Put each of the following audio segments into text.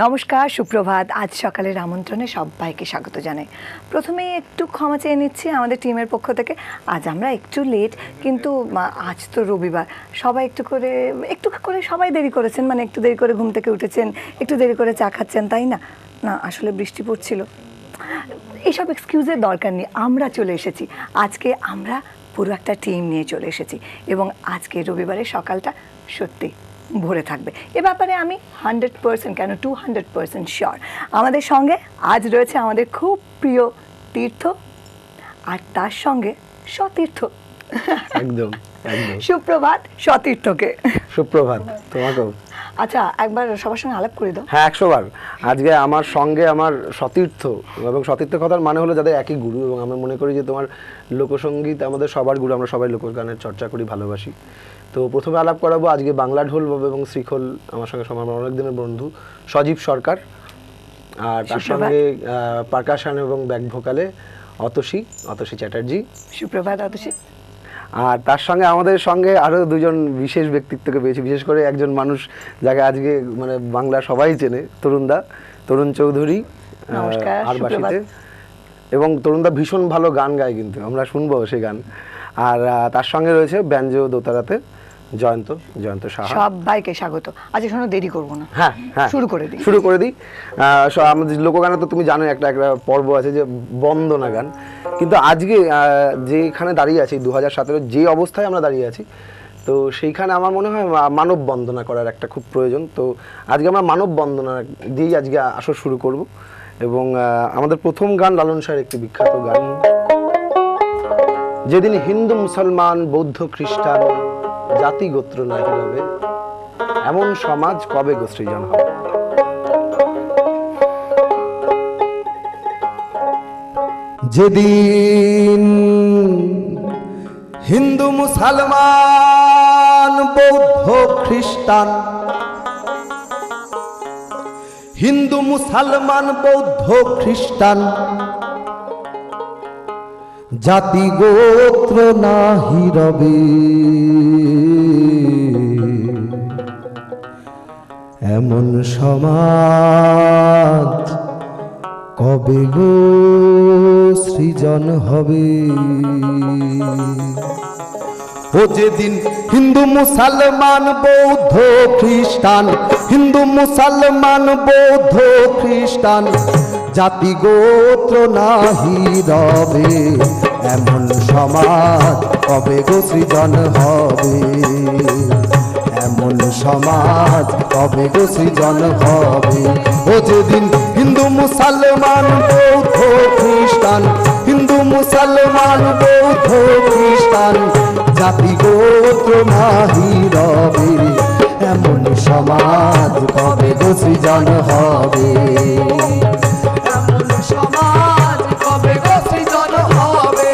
নমস্কার, সুপ্রভাত। আজ সকালের আমন্ত্রণে সবাইকে স্বাগত জানাই। প্রথমেই একটু ক্ষমা চেয়ে নিচ্ছি আমাদের টিমের পক্ষ থেকে। আজ আমরা একটু লেট, কিন্তু আজ তো রবিবার, সবাই একটু করে সবাই দেরি করেছেন, মানে একটু দেরি করে ঘুম থেকে উঠেছেন, একটু দেরি করে চা খাচ্ছেন, তাই না? না, আসলে বৃষ্টি পড়ছিল। এইসব এক্সকিউজের দরকার নেই, আমরা চলে এসেছি। আজকে আমরা পুরো একটা টিম নিয়ে চলে এসেছি এবং আজকে রবিবারের সকালটা সত্যি ভরে থাকবে, এ ব্যাপারে আমি 100% কেন 200% শিওর। আমাদের সঙ্গে আজ রয়েছে আমাদের খুব প্রিয় তীর্থ, আর তার সঙ্গে সতীর্থ। একদম একদম। সুপ্রভাত সতীর্থকে। সুপ্রভাত তোমাকেও। আচ্ছা, একবার সবার সঙ্গে আলাপ করে দাও। হ্যাঁ, 100 বার। আজকে আমার সঙ্গে আমার সতীর্থ, এবং সতীর্থ কথার মানে হলো যাদের একই গুরু, এবং আমরা মনে করি যে তোমার লোকসঙ্গীত আমাদের সবার গুরু, আমরা সবাই লোকগানের চর্চা করি, ভালোবাসি। তো প্রথমে আলাপ করাবো আজকে বাংলা ঢোল এবং শ্রীখোল আমার সঙ্গে আমার অনেক দিনের বন্ধু সজীব সরকার, আর তার সঙ্গে পারকাশন এবং ব্যাক ভোকালে অতসী চ্যাটার্জি। সুপ্রভাত অতসী। আর তার সঙ্গে আমাদের সঙ্গে আরও দুজন বিশেষ ব্যক্তিত্বকে পেয়েছি, বিশেষ করে একজন মানুষ যাকে আজকে মানে বাংলা সবাই চেনে, তরুণ চৌধুরী আরবাসীতে। এবং তরুণদা ভীষণ ভালো গান গায়, কিন্তু আমরা শুনবো সে গান। আর তার সঙ্গে রয়েছে ব্যঞ্জো দোতারাতে জয়ন্ত সাহা। সবাইকে স্বাগত। আজ শোনো, দেরি করবো না, হ্যাঁ শুরু করে দিই। আমাদের লোকগানে তো তুমি জানো একটা পর্ব আছে যে বন্দনা গান, কিন্তু আজকে যেখানে দাঁড়িয়ে আছি 2017 যে অবস্থায় আমরা দাঁড়িয়ে আছি, তো সেইখানে আমার মনে হয় মানব বন্দনা করার একটা খুব প্রয়োজন। তো আজকে আমরা মানব বন্দনা দিয়েই আজকে আসর শুরু করব। এবং আমাদের প্রথম গান লালন শাহের একটি বিখ্যাত গান, যেদিন হিন্দু মুসলমান বৌদ্ধ খ্রিস্টান জাতি গোত্র নাহি রবে, এমন সমাজ কবে গো সৃজন হবে। যেদিন হিন্দু মুসলমান বৌদ্ধ খ্রিস্টান, হিন্দু মুসলমান বৌদ্ধ খ্রিস্টান জাতি গোত্র নাহি রবে, এমন সমাজ কবে গো সৃজন হবে। ও যেদিন হিন্দু মুসলমান বৌদ্ধ খ্রিস্টান, হিন্দু মুসলমান বৌদ্ধ খ্রিস্টান জাতি গোত্র নাহি রবে, এমন সমাজ কবে গো সৃজন হবে, এমন সমাজ কবে গো সৃজন হবে। ও যেদিন হিন্দু মুসলমান বৌদ্ধ খ্রিস্টান, হিন্দু মুসলমান বৌদ্ধ খ্রিস্টান জাতি গোত্র নাহি রবে, এমন সমাজ কবে গো সৃজন হবে, এমন সমাজ কবে গো সৃজন হবে।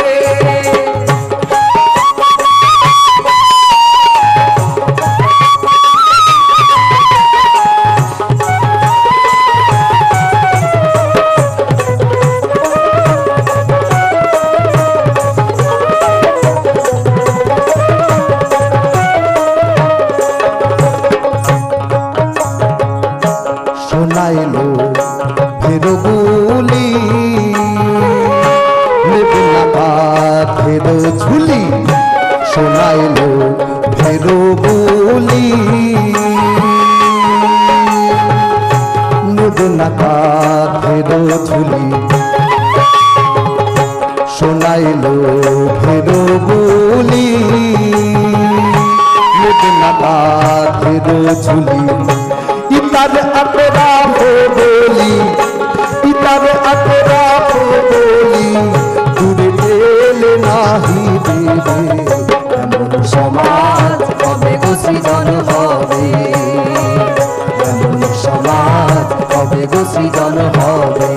শোনাইলো ফেরো গুলি, নেবে না ফেরো ঝুলি, শোনাইলো ফেরো গুলি, নেবে না ফেরো ঝুলি, শোনাইলো ফেরো গুলি, নেবে না ফেরো ঝুলি। ইতারে আপরা বলি, ইতারে আপরা বলি, দূরে গেলে নাহি দেবে, এমন সমাজ কবে গো সৃজন হবে, এমন সমাজ কবে গো সৃজন হবে।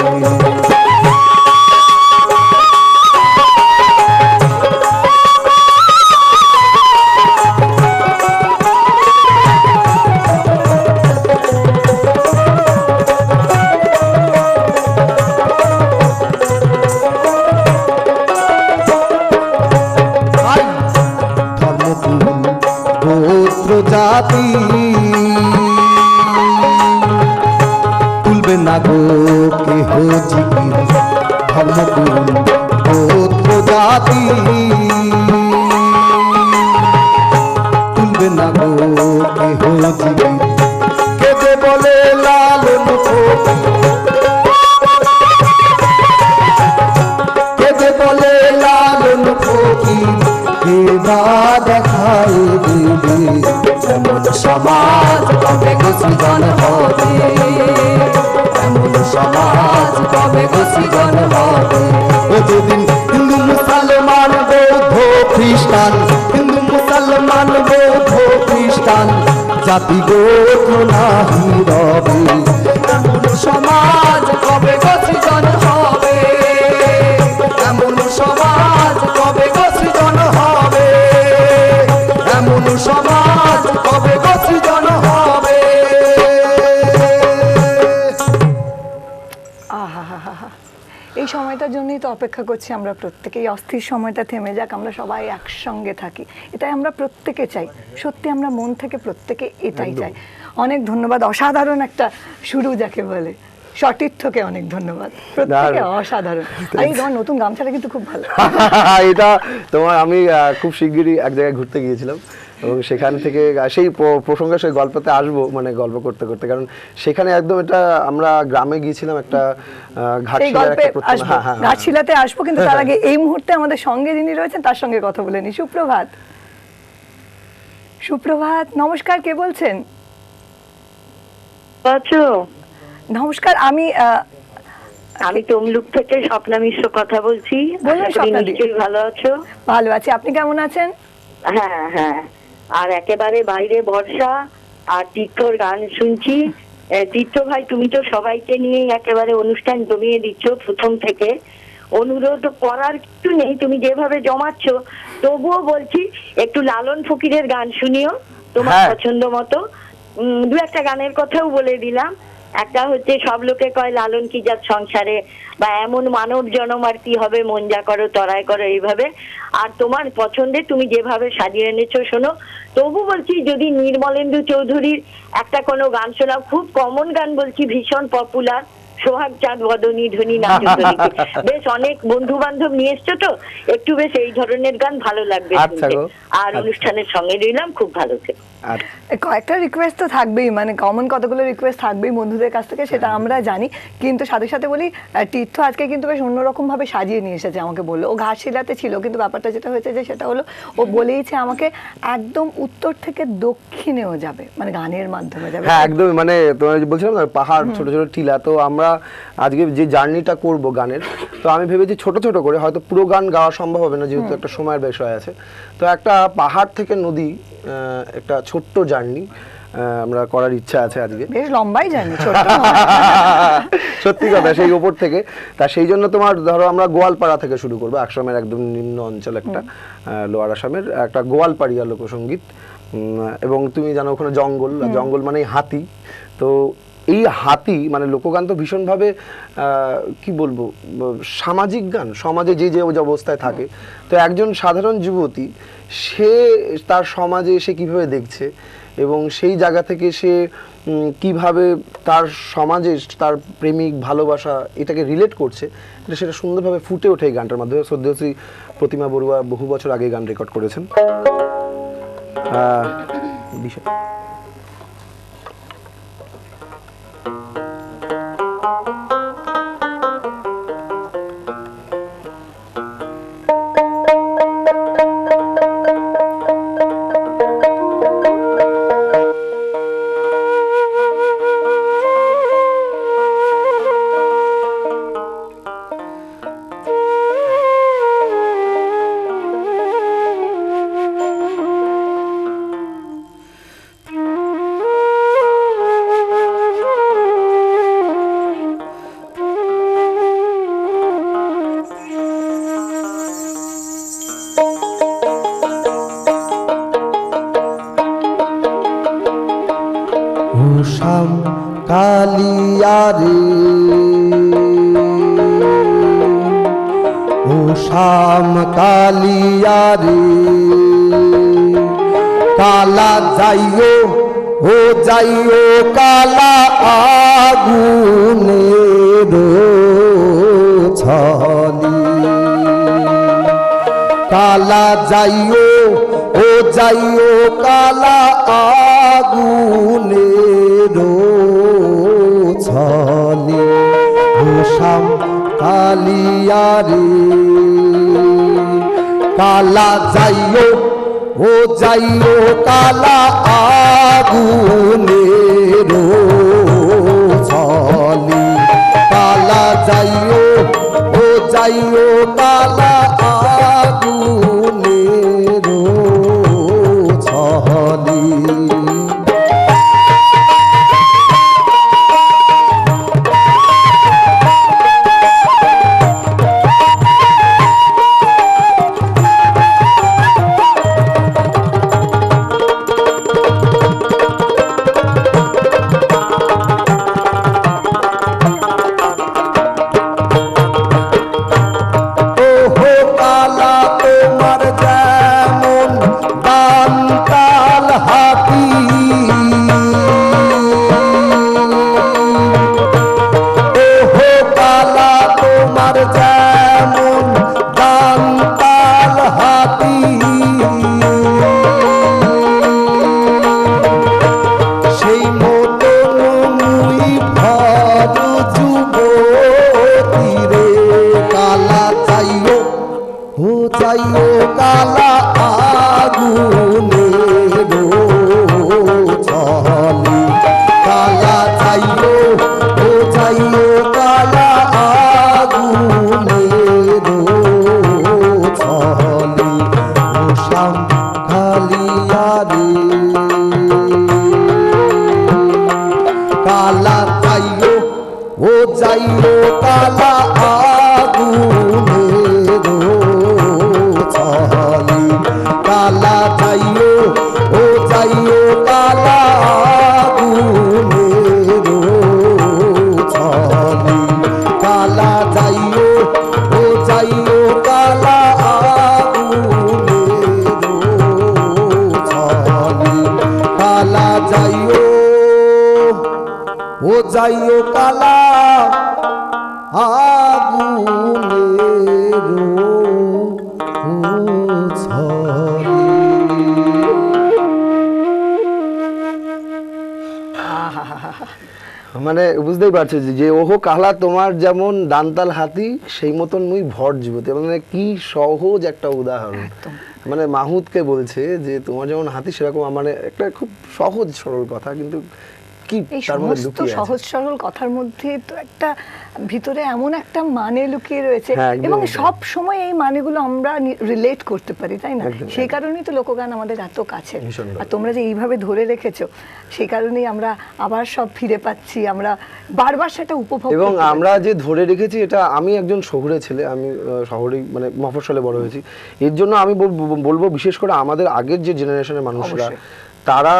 জাতি তুলবে না গো কেহ জিগির ধর্মগুরু গোত্র জাতি তুলবে না গো কেহ জিগির কেঁদে বলে লালন ফকির কেঁদে বলে লালন ফকির কেবা দেখায় দেবে এমন সমাজ কবে গো সৃজন হবে এমন সমাজ কবে গো সৃজন হবে ও যেদিন হিন্দু মুসলমান বৌদ্ধ খ্রিস্টান হিন্দু মুসলমান বৌদ্ধ খ্রিস্টান জাতি গোত্র নাহি রবে এমন সমাজ কবে গো সৃজন হবে এমন সমাজ কবে গো সৃজন হবে এমন সমাজ কবে গো সৃজন হবে আহা, এই সময়টার জন্যই তো অপেক্ষা করছি আমরা প্রত্যেকেই, অস্থির সময়টা থেমে যাক, আমরা সবাই একসঙ্গে থাকি, এটাই আমরা প্রত্যেকে চাই। সত্যি আমরা মন থেকে প্রত্যেকে এটাই চাই। অনেক ধন্যবাদ, অসাধারণ একটা শুরু যাকে বলে। সতীর্থকে অনেক ধন্যবাদ, প্রত্যেকে অসাধারণ। আর এই তোমার নতুন গামছাটা কিন্তু খুব ভালো। এটা তোমার আমি খুব শিগগিরই এক জায়গায় ঘুরতে গিয়েছিলাম এবং সেখান থেকে সেই প্রসঙ্গে সেই গল্পতে আসবো, মানে গল্প করতে করতে, কারণ সেখানে একদম এটা আমরা গ্রামে গিয়েছিলাম একটা ঘাটশিলার একটা প্রতিমা। ঘাটশিলাতে আসবো, কিন্তু তার আগে এই মুহূর্তে আমাদের সঙ্গে যিনি রয়েছেন তার সঙ্গে কথা বলে নি। সুপ্রভাত। সুপ্রভাত, নমস্কার, কে বলছেন? আছো? নমস্কার, আমি তমলুক থেকে স্বপ্না মিশ্র কথা বলছি। বলুন আশা করি স্বপ্নাদি। নিশ্চয়ই ভালো আছো? ভালো আছি, আপনি কেমন আছেন? হ্যাঁ হ্যাঁ, আর একেবারে বাইরে বর্ষা আর তীর্থর গান শুনছি। তীর্থ ভাই, তুমি তো সবাইকে নিয়ে একেবারে অনুষ্ঠান জমিয়ে দিচ্ছ প্রথম থেকে। অনুরোধ করার কিছু নেই, তুমি যেভাবে জমাচ্ছ, তবুও বলছি একটু লালন ফকিরের গান শুনিও তোমার হ্যাঁ। পছন্দ মতো। দু একটা গানের কথাও বলে দিলাম। একটা হচ্ছে সব লোকে কয় লালন কি যাত সংসারে, বা এমন মানব জনম আর কি হবে, মন যা করো তরাই করো, এইভাবে। আর তোমার পছন্দে তুমি যেভাবে সাজিয়ে এনেছো শোনো। তবু বলছি যদি নির্মলেন্দু চৌধুরীর একটা কোনো গান শোনাও, খুব কমন গান বলছি, ভীষণ পপুলার, সোহাগ চাঁদ বদনী ধ্বনি নাচনী। বেশ অনেক বন্ধু বান্ধব নিয়ে এসছো তো, একটু বেশ এই ধরনের গান ভালো লাগবে আচ্ছা শুনতে। গো, আর অনুষ্ঠানের সঙ্গে রইলাম, খুব ভালো থেকো। কয়েকটা রিকোয়েস্ট তো থাকবেই, মানে কমন কতগুলো রিকোয়েস্ট থাকবেই বন্ধুদের কাছ থেকে, সেটা আমরা জানি। কিন্তু সাথে সাথে বলি, তীর্থ আজকে কিন্তু বেশ অন্যরকম ভাবে সাজিয়ে নিয়ে এসেছে। আমাকে বললো ও ঘাটশিলাতে ছিল, কিন্তু ব্যাপারটা যেটা হয়েছে যে সেটা হলো ও বলেইছে আমাকে একদম উত্তর থেকে দক্ষিণেও যাবে, মানে গানের মাধ্যমে যাবে। হ্যাঁ একদমই, মানে তোমার বলছিলাম না পাহাড়, ছোট ছোট টিলা, তো আমরা আজকে যে জার্নিটা করব গানের, তো আমি ভেবেছি ছোট ছোট করে, হয়তো পুরো গান গাওয়া সম্ভব হবে না যেহেতু একটা সময়ের বিষয় আছে। তো একটা পাহাড় থেকে নদী, একটা ছোট্ট জার্নি আমরা করার ইচ্ছা আছে আজকে। বেশ লম্বাই জানি, ছোট সত্যি কথা, সেই ওপর থেকে। তা সেই জন্য তোমার ধরো আমরা গোয়ালপাড়া থেকে শুরু করবো, আসামের একদম নিম্ন অঞ্চল একটা, লোয়ার আসামের একটা গোয়ালপাড়িয়া লোকসঙ্গীত। এবং তুমি জানো ওখানে জঙ্গল, জঙ্গল মানে হাতি। তো এই হাতি মানে লোকগান তো ভীষণভাবে কি বলবো, সামাজিক গান, সমাজে যে যে অবস্থায় থাকে। তো একজন সাধারণ যুবতী, সে তার সমাজে সে কিভাবে দেখছে এবং সেই জায়গা থেকে সে কিভাবে তার সমাজে তার প্রেমিক ভালোবাসা এটাকে রিলেট করছে, সেটা সুন্দরভাবে ফুটে ওঠে এই গানটার মাধ্যমে। শ্রদ্ধেয় প্রতিমা বড়ুয়া বহু বছর আগে গান রেকর্ড করেছেন। শ্যাম কালিয়ারে, ও শ্যাম কালিয়ারে, কালা যাইও ও যাইও কালা আগুনের ছলি কালা যাইও ও যাইও কালা আগুনের ছলি ভূষাম কালিয়ারে কালা যাইও ও যাইও কালা আগুনের ছলি কালা যাইও ও যাইও কালা আগুনের ছলি কালা যাইও ও যাইও কালা আগুনের ছলি কালা যাইও ও যাইও কালা আগুনের ছলি কালা যাইও ও যাইও কালা আগুনের ছলি কালা যাইও ও যাইও কালা আগুনের ছলি মানে বুঝতেই পারছো যে ওহো কালা তোমার যেমন দান্তাল হাতি সেই মতন মুই ভর যুবতী, মানে কি সহজ একটা উদাহরণ। মানে মাহুতকে বলছে যে তোমার যেমন হাতি সেরকম আমার একটা খুব সহজ সরল কথা, কিন্তু কি এই তার মধ্যে সমস্ত লুকিয়ে আছে। সহজ সরল কথার মধ্যে তো একটা ভিতরে এমন একটা মানে লুকিয়ে রয়েছে, হ্যাঁ, একদম, এবং একদম। সব সময় এই মানেগুলো আমরা রিলেট করতে পারি, তাই না? একদম, সেই একদম। কারণেই তো লোকগান আমাদের এত কাছে। ভীষণ ভালো। আর তোমরা যে এইভাবে ধরে রেখেছো সেই কারণেই আমরা আবার সব ফিরে পাচ্ছি, আমরা বারবার সেটা উপভোগ এবং করতে পারছি। আমরা যে ধরে রেখেছি, এটা আমি একজন শহুরে ছেলে, আমি শহরেই মানে মফস্বলে বড় হয়েছি, এর জন্য আমি বলবো বিশেষ করে আমাদের আগের যে জেনারেশনের মানুষরা, অবশ্যই। তারা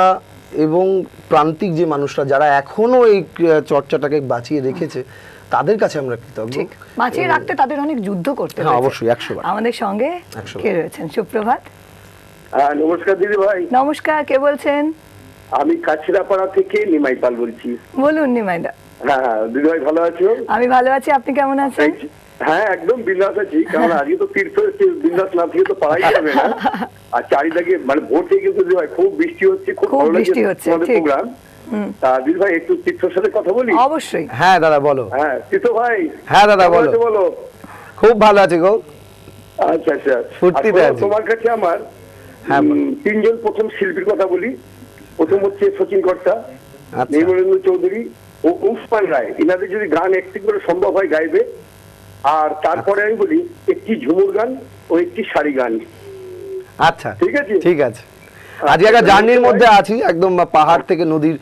এবং প্রান্তিক যে মানুষরা যারা এখনো এই চর্চাটাকে বাঁচিয়ে রেখেছে, তাদের কাছে আমরা কৃতজ্ঞ। ঠিক বাঁচিয়ে রাখতে তাদের অনেক যুদ্ধ করতে হ্যাঁ, হয়েছে। অবশ্যই, 100 বার। আমাদের সঙ্গে 100 বার। কে রয়েছেন? সুপ্রভাত। নমস্কার দিদি ভাই, নমস্কার, কে বলছেন? আমি কাছিরাপাড়া থেকে নিমাই পাল বলছি। বলুন নিমাইদা। হ্যাঁ হ্যাঁ দিদি ভাই, ভালো আছো? আমি ভালো আছি, আপনি কেমন আছেন? হ্যাঁ একদম বিন্দাস আছি, কারণ আজকে তো তীর্থ এসেছি, বিন্দাস না থেকে তো পারাই যাবে না। আর চারিদিকে মানে ভোর থেকে কিন্তু দিদি ভাই খুব বৃষ্টি হচ্ছে, খুব খুব ভালো বৃষ্টি লাগছে হচ্ছে, তোমাদের ঠিক। প্রোগ্রাম। তা দিদি ভাই একটু তীর্থর সাথে কথা বলি। অবশ্যই। হ্যাঁ দাদা বলো। হ্যাঁ তীর্থ ভাই। হ্যাঁ দাদা কেমন বলো। আছো বলো। খুব ভালো আছে গো। আচ্ছা আচ্ছা। ফুর্তিতে আর আছি। তোমার কাছে আমার হ্যাঁ, বলো। তিনজন প্রথম শিল্পীর কথা বলি। প্রথম হচ্ছে শচীন কর্তা, আচ্ছা। নির্মলেন্দু চৌধুরী ও উসমান রায়। এনাদের যদি গান একটি করে সম্ভব হয় গাইবে। আর তারপরে আমি বলি একটি ঝুমুর গান ও একটি শাড়ি গান। আচ্ছা ঠিক আছে? ঠিক আছে। আজকে একটা জার্নির মধ্যে আছি, একদম পাহাড় থেকে নদীর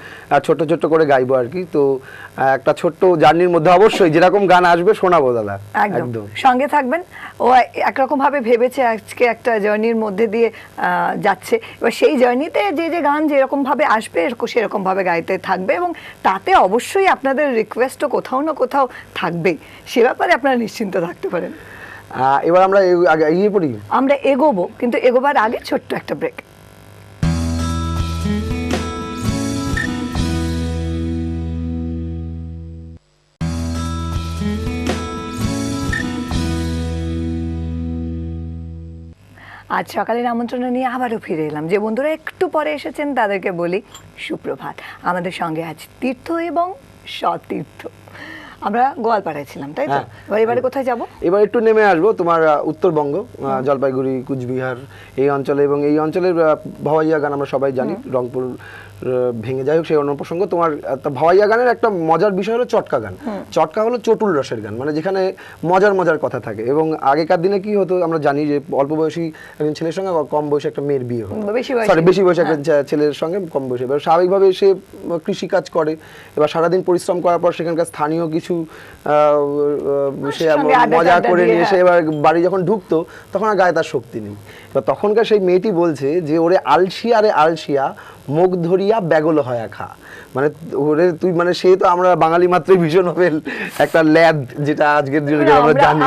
ছোট্ট ছোট্ট করে গাইবো আর কি। তো একটা ছোট্ট জার্নির মধ্যে অবশ্যই যেরকম গান আসবে শোনাবো দাদা। একদম সঙ্গে থাকবেন। ও একরকম ভাবে ভেবেছে আজকে একটা জার্নির মধ্যে দিয়ে যাচ্ছে, এবার সেই জার্নিতে যে যে গান যেরকম ভাবে আসবে সেরকম ভাবে গাইতে থাকবে, এবং তাতে অবশ্যই আপনাদের রিকোয়েস্টও কোথাও না কোথাও থাকবেই, সে ব্যাপারে আপনারা নিশ্চিন্ত থাকতে পারেন। এবার আমরা এগিয়ে পড়ি। আমরা এগোবো, কিন্তু এগোবার আগে ছোট্ট একটা ব্রেক। আজ সকালের আমন্ত্রণ নিয়ে আবারও ফিরে এলাম। যে বন্ধুরা একটু পরে এসেছেন তাদেরকে বলি সুপ্রভাত। আমাদের সঙ্গে আজ তীর্থ এবং সতীর্থ। আমরা গোয়ালপাড়ায় ছিলাম, তাই তো? এবারে কোথায় যাব? এবার একটু নেমে আসবো তোমার উত্তরবঙ্গ, জলপাইগুড়ি, কুচবিহার এই অঞ্চলে, এবং এই অঞ্চলের ভাওয়াইয়া গান আমরা সবাই জানি, রংপুর ভেঙে যাই হোক সেই অন্য প্রসঙ্গ। তোমার ভাওয়াইয়া গানের একটা মজার বিষয় হলো চটকা গান। চটকা হলো চটুল রসের গান, মানে যেখানে মজার মজার কথা থাকে। এবং আগেকার দিনে কি হতো আমরা জানি যে অল্প বয়সী একজন ছেলের সঙ্গে কম বয়সী একটা মেয়ের বিয়ে হতো, বেশি বয়সী একটা ছেলের সঙ্গে কম বয়সী। এবার স্বাভাবিকভাবে সে কৃষিকাজ করে, এবার সারাদিন পরিশ্রম করার পর সেখানকার স্থানীয় কিছু সে মজা করে নিয়ে এসে এবার বাড়ি যখন ঢুকতো তখন আর গায়ে তার শক্তি নেই। এবার তখনকার সেই মেয়েটি বলছে যে ওরে আলসিয়া রে আলসিয়া মুখ ধরিয়া ব্যাগল হয়া খা, মানে ওরে তুই, মানে সে তো আমরা বাঙালি মাত্রই ভীষণ নোবেল একটা ল্যাদ, যেটা আজকের দিনে আমরা জানি।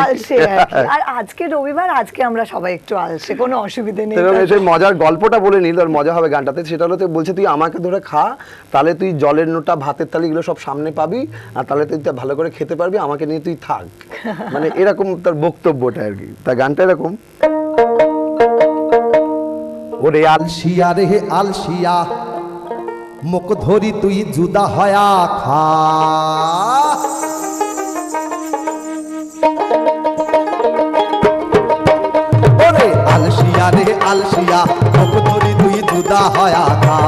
আর আজকে রবিবার, আজকে আমরা সবাই একটু আলসে, কোনো অসুবিধা নেই। সেই মজার গল্পটা বলে নিল, আর মজা হবে গানটাতে। সেটা হলো বলছে তুই আমাকে ধরে খা, তাহলে তুই জলের নোটা ভাতের থালি এগুলো সব সামনে পাবি, আর তাহলে তুই ভালো করে খেতে পারবি, আমাকে নিয়ে তুই থাক, মানে এরকম তার বক্তব্যটা আর কি। তা গানটা এরকম, ওরে আলসিয়া রে আলসিয়া মুখ ধরি তুই জুদা হয়া খা, ওরে আলসিয়া রে আলসিয়া মুখ ধরি তুই জুদা হয়া খা,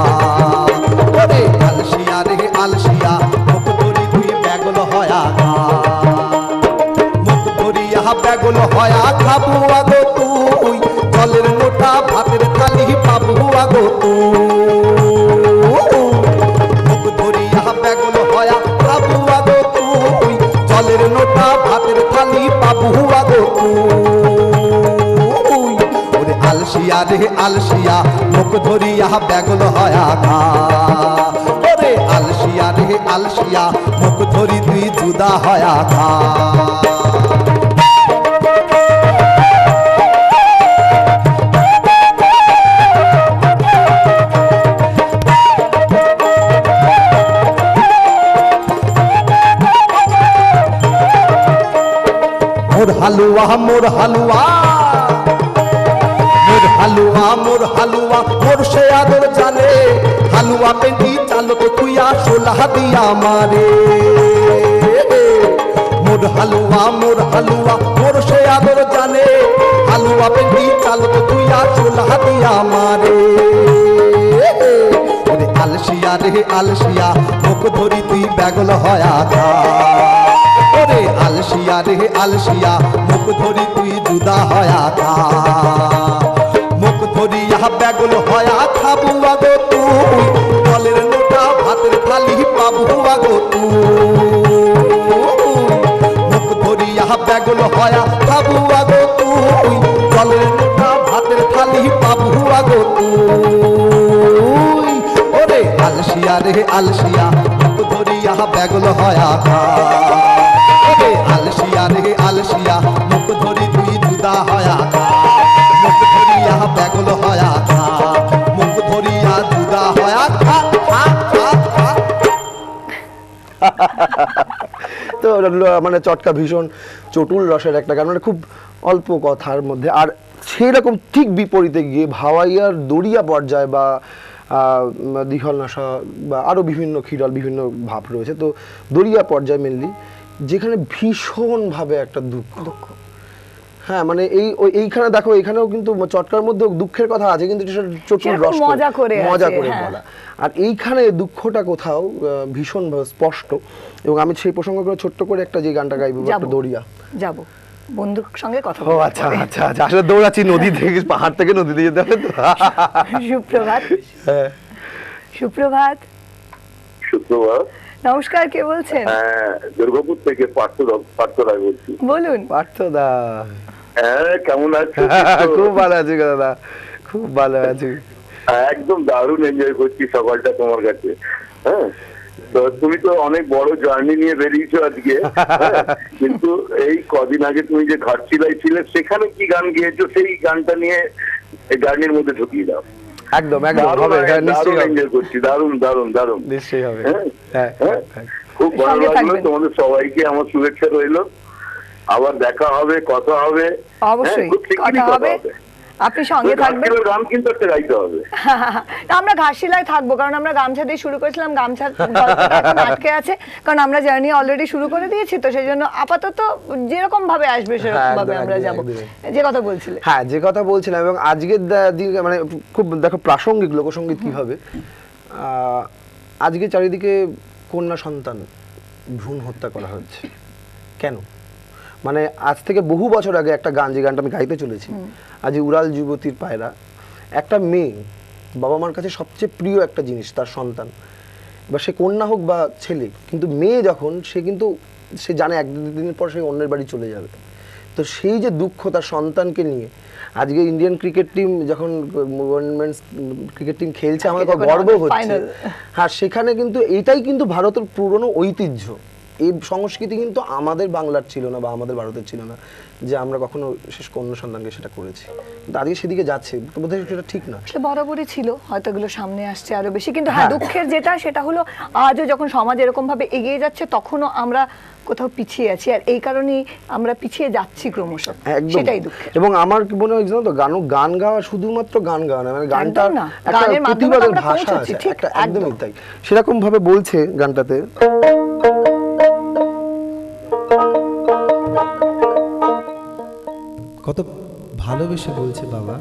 ওরে আলসিয়া রে আলসিয়া মুখ ধরি তুই ব্যাগল হয়া খা, মুখ ধরিয়া ব্যাগল হয়া খাবু আগো তুই, জলের নোটা ভাতের থালি পাবু আগো তুই, মুখ ধরিয়া ব্যাগল হয়া খাবু আগো তুই, জলের নোটা ভাতের থালি পাবু আগো তুই, ওরে আলসিয়া রে আলসিয়া মুখ ধরিয়া ব্যাগল হয়া খা, ওরে আলসিয়া রে আলসিয়া মুখ ধরি তুই জুদা হয়া খা। মোর হালুয়া মোর হালুয়া মোর হালুয়া মোর হালুয়া মোর সে আদর জানে, হালুয়া পেন্টি চালো তো তুইয়া সোলা দিয়া মারে, মোর হালুয়া মোর সে আদর জানে, হালুয়া পেন্টি চালো তো তুইয়া সোলা দিয়া মারে, ওরে আলসিয়া রে আলসিয়া মুখ ধরি তুই ব্যাগল হয়া খা, ওরে আলসিয়া রে আলসিয়া মুখ ধরি তুই জুদা হয়া খা, মুখ ধরিয়া ব্যাগল হয়া খাবু আগো তুই, জলের নোটা ভাতের থালি পাবু আগো তুই, মুখ ধরিয়া ব্যাগল হয়া খাবু আগো তুই, জলের নোটা ভাতের থালি পাবু আগো তুই, ওরে আলসিয়া রে আলসিয়া মুখ ধরিয়া ব্যাগল হয়া খা, আলসিয়া রে আলসিয়া মুখ ধরি তুই জুদা হয়া খা, মুখ ধরিয়া ব্যাগল হয়া খা, মুখ ধরিয়া জুদা হয়া খা, খা, খা, খা। তো মানে চটকা ভীষণ চটুল রসের একটা গান, মানে খুব অল্প কথার মধ্যে। আর সেরকম ঠিক বিপরীতে গিয়ে ভাওয়াইয়ার দরিয়া পর্যায়ে বা দিঘল নাশা বা আরও বিভিন্ন খিরাল বিভিন্ন ভাব রয়েছে, তো দরিয়া পর্যায়ে মেনলি যেখানে ভীষণভাবে একটা দুঃখ, হ্যাঁ, মানে এইখানে দেখো, এইখানেও কিন্তু চটকার মধ্যে দুঃখের কথা আছে, কিন্তু চটুল রস মজা করে বলা, আর এইখানে দুঃখটা কোথাও ভীষণ স্পষ্ট। এবং আমি সেই প্রসঙ্গ করে ছোট্ট করে একটা যে গানটা গাইবো, একটা দরিয়া যাব বন্ধুর সঙ্গে কথা ও আচ্ছা আচ্ছা আচ্ছা, আসলে দৌড়াচ্ছি নদী থেকে, পাহাড় থেকে নদীতে যেতে হবে তো। সুপ্রভাত। সুপ্রভাত। সুপ্রভাত। নমস্কার, কে বলছেন? দুর্গাপুর থেকে পার্থ রায় বলছি। বলুন। পার্থদা, হ্যাঁ, কেমন আছো? খুব ভালো আছি দাদা, খুব ভালো আছি, একদম দারুণ এনজয় করছি সকালটা তোমার কাছে। হ্যাঁ, তো তুমি তো অনেক বড় জার্নি নিয়ে বেরিয়েছো আজকে, কিন্তু এই কদিন আগে তুমি যে ঘাটশিলায় ছিলে সেখানে কি গান গেয়েছো, সেই গানটা নিয়ে এই জার্নির মধ্যে ঢুকিয়ে দাও। একদম একদম হবে, নিশ্চয়ই এনজয় করছি, দারুণ দারুণ দারুণ, নিশ্চয়ই হবে। খুব ভালো লাগলো, তোমাদের সবাইকে আমার শুভেচ্ছা রইলো, আবার দেখা হবে, কথা হবে, অবশ্যই কথা হবে। আপনি সঙ্গে থাকবেন। ঘাটশিলার গান কিন্তু একটা গাইতে হবে। না, আমরা ঘাটশিলায় থাকবো, কারণ আমরা গামছা দিয়ে শুরু করেছিলাম, গামছার গল্পটা এখন আটকে আছে, কারণ আমরা জার্নি অলরেডি শুরু করে দিয়েছি, তো সেই জন্য আপাতত যেরকম ভাবে আসবে সেরকম ভাবে আমরা যাব। যে কথা বলছিলে। হ্যাঁ, যে কথা বলছিলাম, এবং আজকের দিনে মানে খুব দেখো প্রাসঙ্গিক লোকসঙ্গীত কি হবে। আজকে চারিদিকে কন্যা সন্তান ভ্রূণ হত্যা করা হচ্ছে কেন? মানে আজ থেকে বহু বছর আগে একটা গান, যে গানটা আমি গাইতে চলেছি, আজ উড়াল যুবতীর পায়রা, একটা মেয়ে বাবা মার কাছে সবচেয়ে প্রিয় একটা জিনিস তার সন্তান, বা সে কন্যা হোক বা ছেলে, কিন্তু মেয়ে যখন সে জানে একদিনের পর সে অন্যের বাড়ি চলে যাবে, তো সেই যে দুঃখ তার সন্তানকে নিয়ে, আজকে ইন্ডিয়ান ক্রিকেট টিম যখন উইমেন্স ক্রিকেট টিম খেলছে, আমাদের গর্ব হচ্ছে। হ্যাঁ, সেখানে কিন্তু এটাই কিন্তু ভারতের পুরনো ঐতিহ্য, এই সংস্কৃতি কিন্তু আমাদের বাংলার ছিল না বা আমাদের ভারতের ছিল না, যে আমরা কখনো শেষ কন্যা সন্তানকে সেটা করেছি, কিন্তু আজকে সেদিকে যাচ্ছে, তো বোধহয় সেটা ঠিক না। আসলে বরাবরই ছিল, হয়তো এগুলো সামনে আসছে আরো বেশি, কিন্তু হ্যাঁ, দুঃখের সেটা হলো আজও যখন সমাজ এরকম ভাবে এগিয়ে যাচ্ছে, তখনও আমরা কোথাও পিছিয়ে আছি, আর এই কারণেই আমরা পিছিয়ে যাচ্ছি ক্রমশ, সেটাই দুঃখ। এবং আমার কি মনে হয় জানো তো, গান গাওয়া শুধুমাত্র গান গাওয়া না, মানে গানটা একটা প্রতিবাদের ভাষা আছে, একটা একদমই তাই, সেরকম ভাবে বলছে গানটাতে। কত ভালোবেসে বলছে বাবা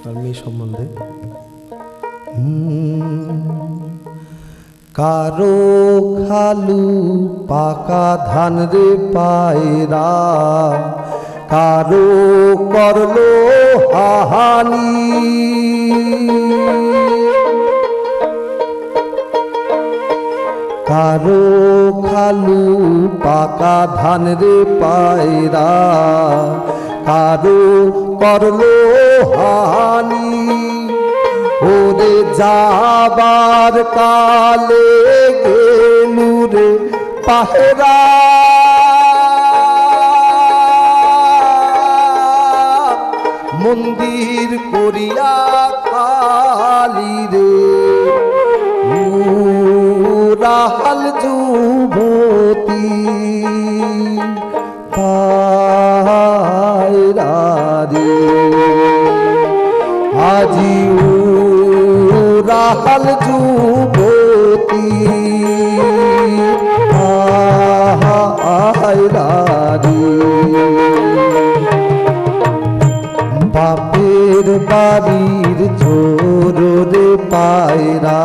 তার মেয়ে সম্বন্ধে। কারো খালু পাকা ধান রে পায়রা, কারো করলো হাহানি, কারো খালু পাকা ধান রে পায়রা, কারো করলো হানি, ওরে যাবার কালে গেলু রে পাহেরা, মন্দির করিয়া খালি রে, রাহাল যুবতী পায়রা রে, আজি রাহাল যুবতী পায়রা রে, বাপের বাড়ির ঝোর রে পায়রা,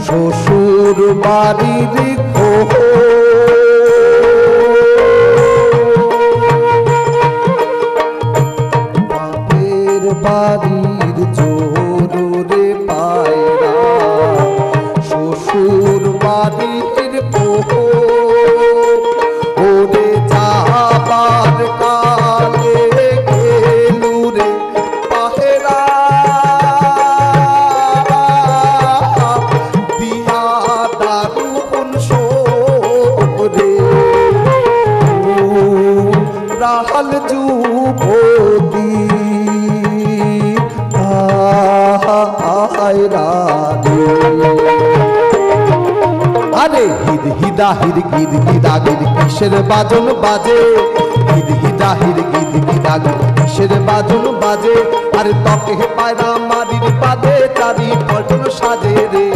শ্বশুর বাড়ির খোহ, বাপের বাড়ির জোর রে পায়রা, শ্বশুর বাড়ির খোহ, ওরে যাবার কালে গেলু রে পাহেরা, দিয়া দারুণ শোরে, রাহাল যুবতী পায়রা রে, আরে হিদ হিদা হিদ গিদ গিদা গিদ কিসের বাজন বাজে, হিদ হিদা হিদ গিদ গিদা গিদ কিসের বাজন বাজে, আরে তকে পায়রা মারির বাদে চারি পল্টন সাজে রে,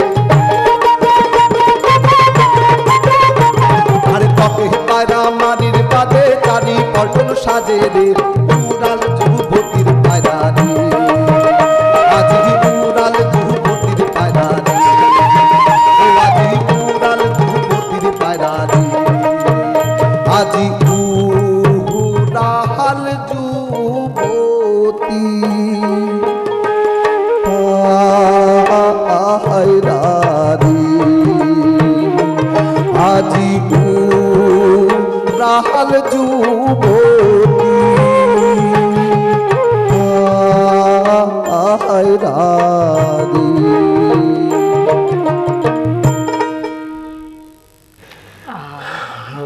আরে তকে পায়রা মারির বাদে চারি পল্টন সাজে রে, উড়াল যুবতীর পায়রা রে, আজি উড়াল যুবতীর পায়রা রে, আজি উড়াল যুবতীর পায়রা রে, আজি উড়াল যুবতী পায়রা রে, আজি উড়াল যুবতী পায়রা রে।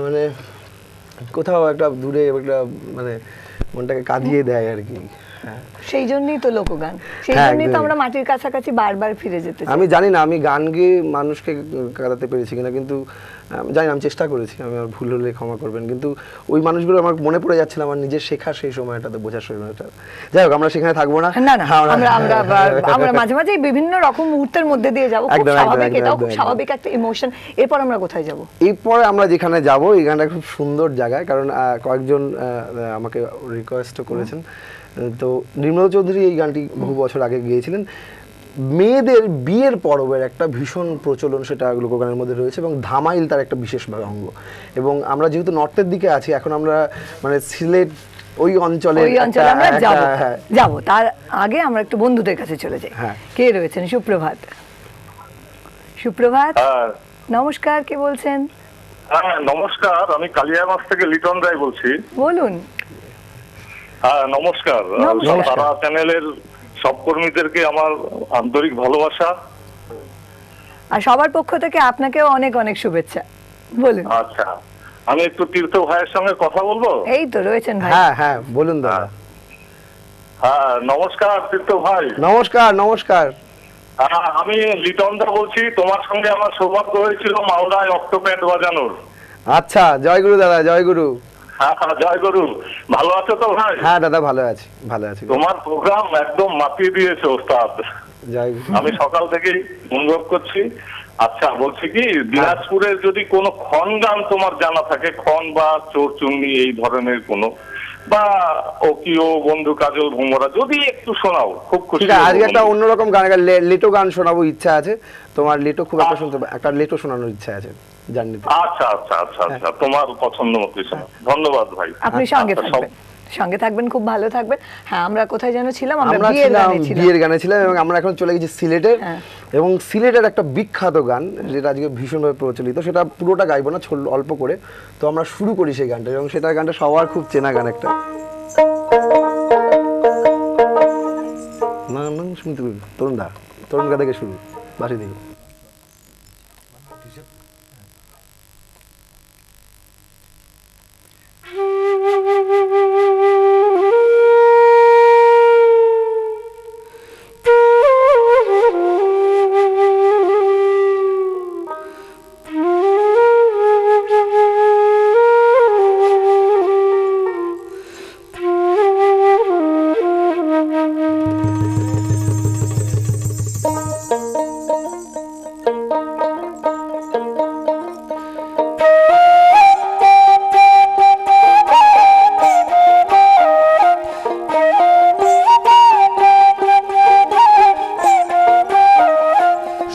মানে কোথাও একটা দূরে একটা মানে মনটাকে কাঁদিয়ে দেয় আর কি। সেই জন্যই তো লোকগান, সেই হ্যাঁ, জন্যই তো একদমই। আমরা মাটির কাছাকাছি বারবার ফিরে যেতে চাই। আমি জানি না আমি গান গেয়ে মানুষকে কাঁদাতে পেরেছি কিনা, কিন্তু জানি না, আমি চেষ্টা করেছি, আমি আমার ভুল হলে ক্ষমা করবেন, কিন্তু ওই মানুষগুলো আমার মনে পড়ে যাচ্ছিল আমার নিজের শেখা সেই সময়টাতে, বোঝার সময়টা। যাই হোক, আমরা সেখানে থাকবো না। না না, আমরা মাঝে মাঝে বিভিন্ন রকম মুহূর্তের মধ্যে দিয়ে যাবো, খুব একদম, একদম, স্বাভাবিক, একদম, এটাও খুব একদম। স্বাভাবিক একটা ইমোশন। এরপর আমরা কোথায় যাব? এরপরে আমরা যেখানে যাব, এই গানটা খুব সুন্দর জায়গায়, কারণ কয়েকজন আমাকে রিকোয়েস্টও করেছেন। তো নির্মল চৌধুরী এই গানটি বহু বছর আগে গিয়েছিলেন। মেয়েদের বিয়ের পর্বের একটা ভীষণ প্রচলন সেটা লোকগানের মধ্যে রয়েছে, এবং ধামাইল তার একটা বিশেষ অঙ্গ। এবং আমরা যেহেতু নর্থের দিকে আছি, এখন আমরা মানে সিলেট ওই অঞ্চলে আমরা যাবো, তার আগে আমরা একটু বন্ধুদের কাছে চলে যাই। হ্যাঁ। কে রয়েছেন? সুপ্রভাত। সুপ্রভাত, নমস্কার, কে বলছেন? হ্যাঁ নমস্কার, আমি কালিয়াগঞ্জ থেকে লিটন রায় বলছি। বলুন। হ্যাঁ নমস্কার। নমস্কার। তারা চ্যানেলের সব কর্মীদেরকে আমার আন্তরিক ভালোবাসা। আর সবার পক্ষ থেকে আপনাকেও অনেক অনেক শুভেচ্ছা। বলুন। আচ্ছা, আমি একটু তীর্থ ভাইয়ের সঙ্গে কথা বলবো। এই তো রয়েছেন ভাই। হ্যাঁ হ্যাঁ, বলুন দাদা। হ্যাঁ নমস্কার তীর্থ ভাই। নমস্কার নমস্কার। হ্যাঁ, আমি লিটন দা বলছি। তোমার সঙ্গে আমার সৌভাগ্য হয়েছিল মালদায় অক্টোপ্যান্ট বাজানোর। আচ্ছা, জয়গুরু দাদা, জয়গুরু। হ্যাঁ হ্যাঁ, জয় গুরু। ভালো আছো তো ভাই? হ্যাঁ দাদা, ভালো আছি, ভালো আছি। তোমার প্রোগ্রাম একদম মাতিয়ে দিয়েছে ওস্তাদ। জয়গুরু। আমি সকাল থেকেই অনুভব করছি। আচ্ছা, বলছি কি, দিনাজপুরের যদি কোনো খন গান তোমার জানা থাকে, খন বা চোর চুন্নি এই ধরনের কোনো, বা ওকিও বন্ধু কাজল ভুমরা, যদি একটু শোনাও খুব খুশি ঠিক আছে, আজকে হবো। একটা অন্যরকম গান, লেটো গান শোনাবো ইচ্ছা আছে। তোমার লেটো খুব একটা শুনতে, একটা লেটো শোনানোর ইচ্ছা আছে জার্নিতে। আচ্ছা আচ্ছা আচ্ছা আচ্ছা, তোমার পছন্দ মতো শোনাও। ধন্যবাদ ভাই। আপনি সঙ্গে আচ্ছা, থাকবেন, সঙ্গে থাকবেন, খুব ভালো থাকবেন। হ্যাঁ, আমরা কোথায় যেন ছিলাম? আমরা আমরা বিয়ের ছিলাম, গানে ছিলাম। বিয়ের গানে ছিলাম, এবং আমরা এখন চলে গেছি সিলেটের। হ্যাঁ। এবং সিলেটের একটা বিখ্যাত গান যেটা আজকে ভীষণভাবে প্রচলিত, সেটা পুরোটা গাইবো না, অল্প করে। তো আমরা শুরু করি সেই গানটা, এবং সেটা গানটা সবার খুব চেনা গান একটা। না না, শুনতে পারবি তরুণ দা, তরুণ গা থেকে শুরু, বাসি দিকে।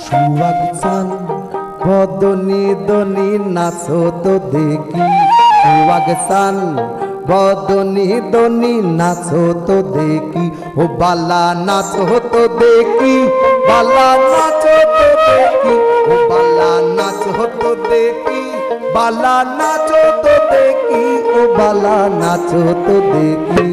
সুয়াগ সান বদনি দনি নাচো তো দেখি, সুয়াগ সান বদনি দনি নাচো তো দেখি, ও বালা নাচো তো দেখি, বালা নাচো তো দেখি, ও বালা নাচো তো দেখি, বালা নাচো তো দেখি, ও বালা নাচো তো দেখি।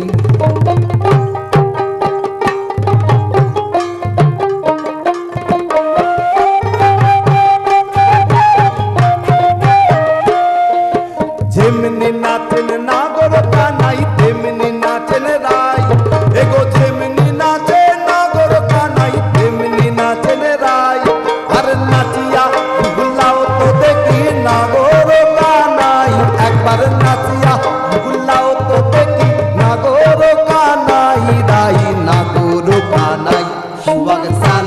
যেমনি নাচেন নাগর কানাই, তেমনি নাচেন রাই, এগো যেমনি নাচে নাগর কানাই, তেমনি নাচেন রাই। আর নাচিয়া ভুলাও তো দেখি নাগর কানাই, একবার নাচিয়া ভুলাও তো দেখি নাগর কানাই, রাই নাগর কানাই। সুয়াগ সান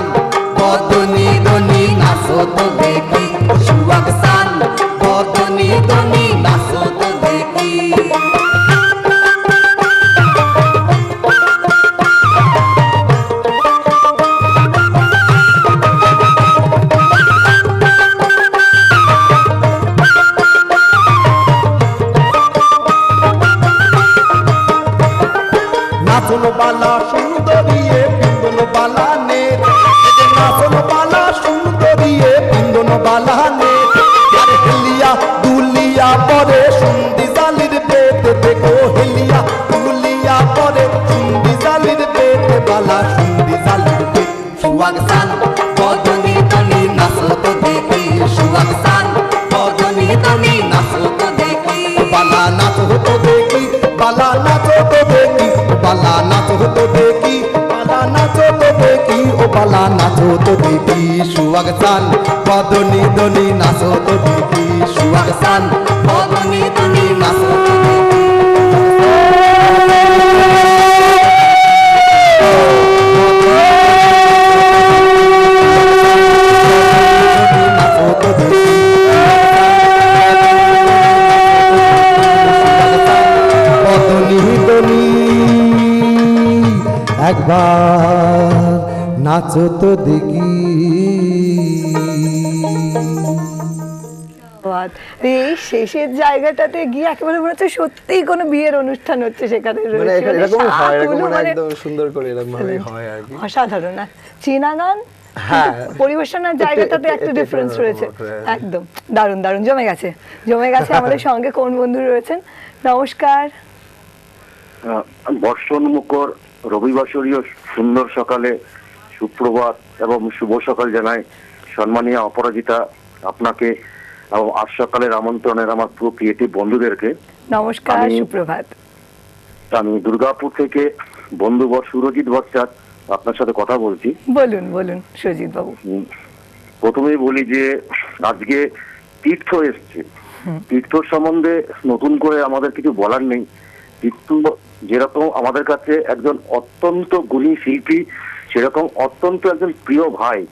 বদনি দনি নাচো তো দেখি, সুয়াগ সান বদনি দনি নাচো তো দেখি। নাচন বালা সুন্দরিয়ে পিন্দন বালা নে, নাচন বালা সুন্দরিয়ে পিন্দন বালা নে। আর হেলিয়া দুলিয়া পরে সুন্দি জালির পেটে, দেখো হেলিয়া দুলিয়া পরে সুন্দি জালির পেটে, বালা সুন্দি জালির পেটে। সুয়াগ সান বদনি দনি নাচো তো দেখি, সুয়াগ সান বদনি দনি নাচো তো দেখি, বালা নাচো তো দেখি, বালা নাচো তো দেখি, বালা নাচো তো দেখি পালা নাচো তো দেখি ও পালা নাচো তো দেখি সুয়াগ সান বদনি দনি নাচো তো দেখি সুয়াগ সান বদনি দনি নাচো তো দেখি নাচো তো দেখি বদনি দনি একবার নাচো তো দেখি। ধন্যবাদ। এই শেষের জায়গাটাতে গিয়ে একেবারে মনে হচ্ছে সত্যিই কোনো বিয়ের অনুষ্ঠান হচ্ছে সেখানে মানে রয়েছে। মানে এরকম হয়, এরকম শাকগুলো মানে মানে একদম সুন্দর করে এরকম ভাবে হয় আর কি। অসাধারণ। আর চীনা গান হ্যাঁ। পরিবেশনার জায়গাটাতে একটা একটু ডিফারেন্স রয়েছে, হ্যাঁ। একদম দারুণ দারুণ জমে গেছে জমে গেছে। আমাদের সঙ্গে কোন বন্ধু রয়েছেন? নমস্কার। বর্ষণমুখর রবিবাসরীয় সুন্দর সকালে সুপ্রভাত এবং শুভ সকাল জানাই সম্মানীয় অপরাজিতা আপনাকে এবং আজ সকালের আমন্ত্রণের আমার পুরো ক্রিয়েটিভ বন্ধুদেরকে। নমস্কার, আমি- সুপ্রভাত। আমি দুর্গাপুর থেকে বন্ধু সুরজিৎ ভট্টাচার্য আপনার সাথে কথা বলছি। বলুন বলুন সুজিত বাবু। প্রথমেই বলি যে আজকে তীর্থ এসছে, তীর্থ সম্বন্ধে নতুন করে আমাদের কিছু বলার নেই। তীর্থ যেরকম আমাদের কাছে একজন অত্যন্ত গুণী শিল্পী, সেরকম অত্যন্ত একজন প্রিয় ভাই।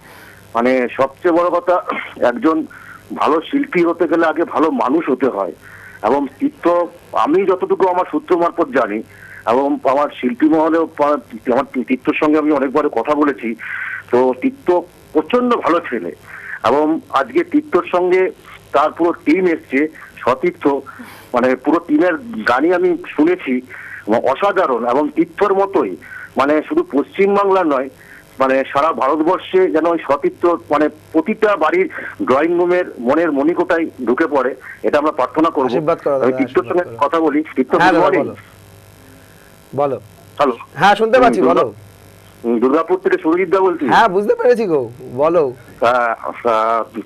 মানে সবচেয়ে বড় কথা, একজন ভালো শিল্পী হতে গেলে আগে ভালো মানুষ হতে হয়। এবং তীর্থ, আমি যতটুকু আমার সূত্র মারফত জানি এবং আমার শিল্পী মহলেও আমার তীর্থর সঙ্গে আমি অনেকবার কথা বলেছি, তো তীর্থ প্রচন্ড ভালো ছেলে। এবং আজকে তীর্থর সঙ্গে তার পুরো টিম এসছে, সতীর্থ, মানে পুরো টিমের গানই আমি শুনেছি, অসাধারণ। এবং তীর্থর মতোই মানে শুধু পশ্চিমবাংলা নয়, মানে সারা ভারতবর্ষে যেন ওই সতীর্থ মানে প্রতিটা বাড়ির ড্রয়িং রুমের মনের মণিকোটায় ঢুকে পড়ে, এটা আমরা প্রার্থনা করবো। আশীর্বাদ করো দাদা, আমি তীর্থর সঙ্গে আশীর্বাদ করো। কথা বলি। তীর্থ, হ্যাঁ good দাদা, morning। বলো বলো। হ্যালো, হ্যাঁ শুনতে পাচ্ছি, বলো। দুর্গাপুর থেকে সুরজিৎ দা বলছি। হ্যাঁ বুঝতে পেরেছি গো, বলো।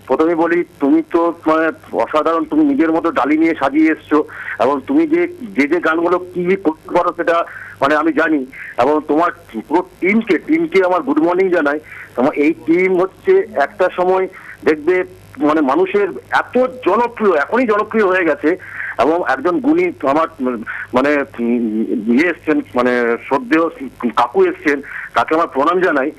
প্রথমে বলি, তুমি তো মানে অসাধারণ, তুমি নিজের মতো ডালি নিয়ে সাজিয়ে এসছো এবং তুমি যে যে যে গানগুলো কি করতে পারো সেটা মানে আমি জানি। এবং তোমার পুরো টিমকে আমার গুড মর্নিং জানাই। তোমার এই টিম হচ্ছে একটা সময় দেখবে মানে মানুষের এত জনপ্রিয়, এখনই জনপ্রিয় হয়ে গেছে। এবং একজন গুণী আমার মানে ইয়ে এসছেন, মানে শ্রদ্ধেয় কাকু এসছেন, তাকে আমার প্রণাম জানাই।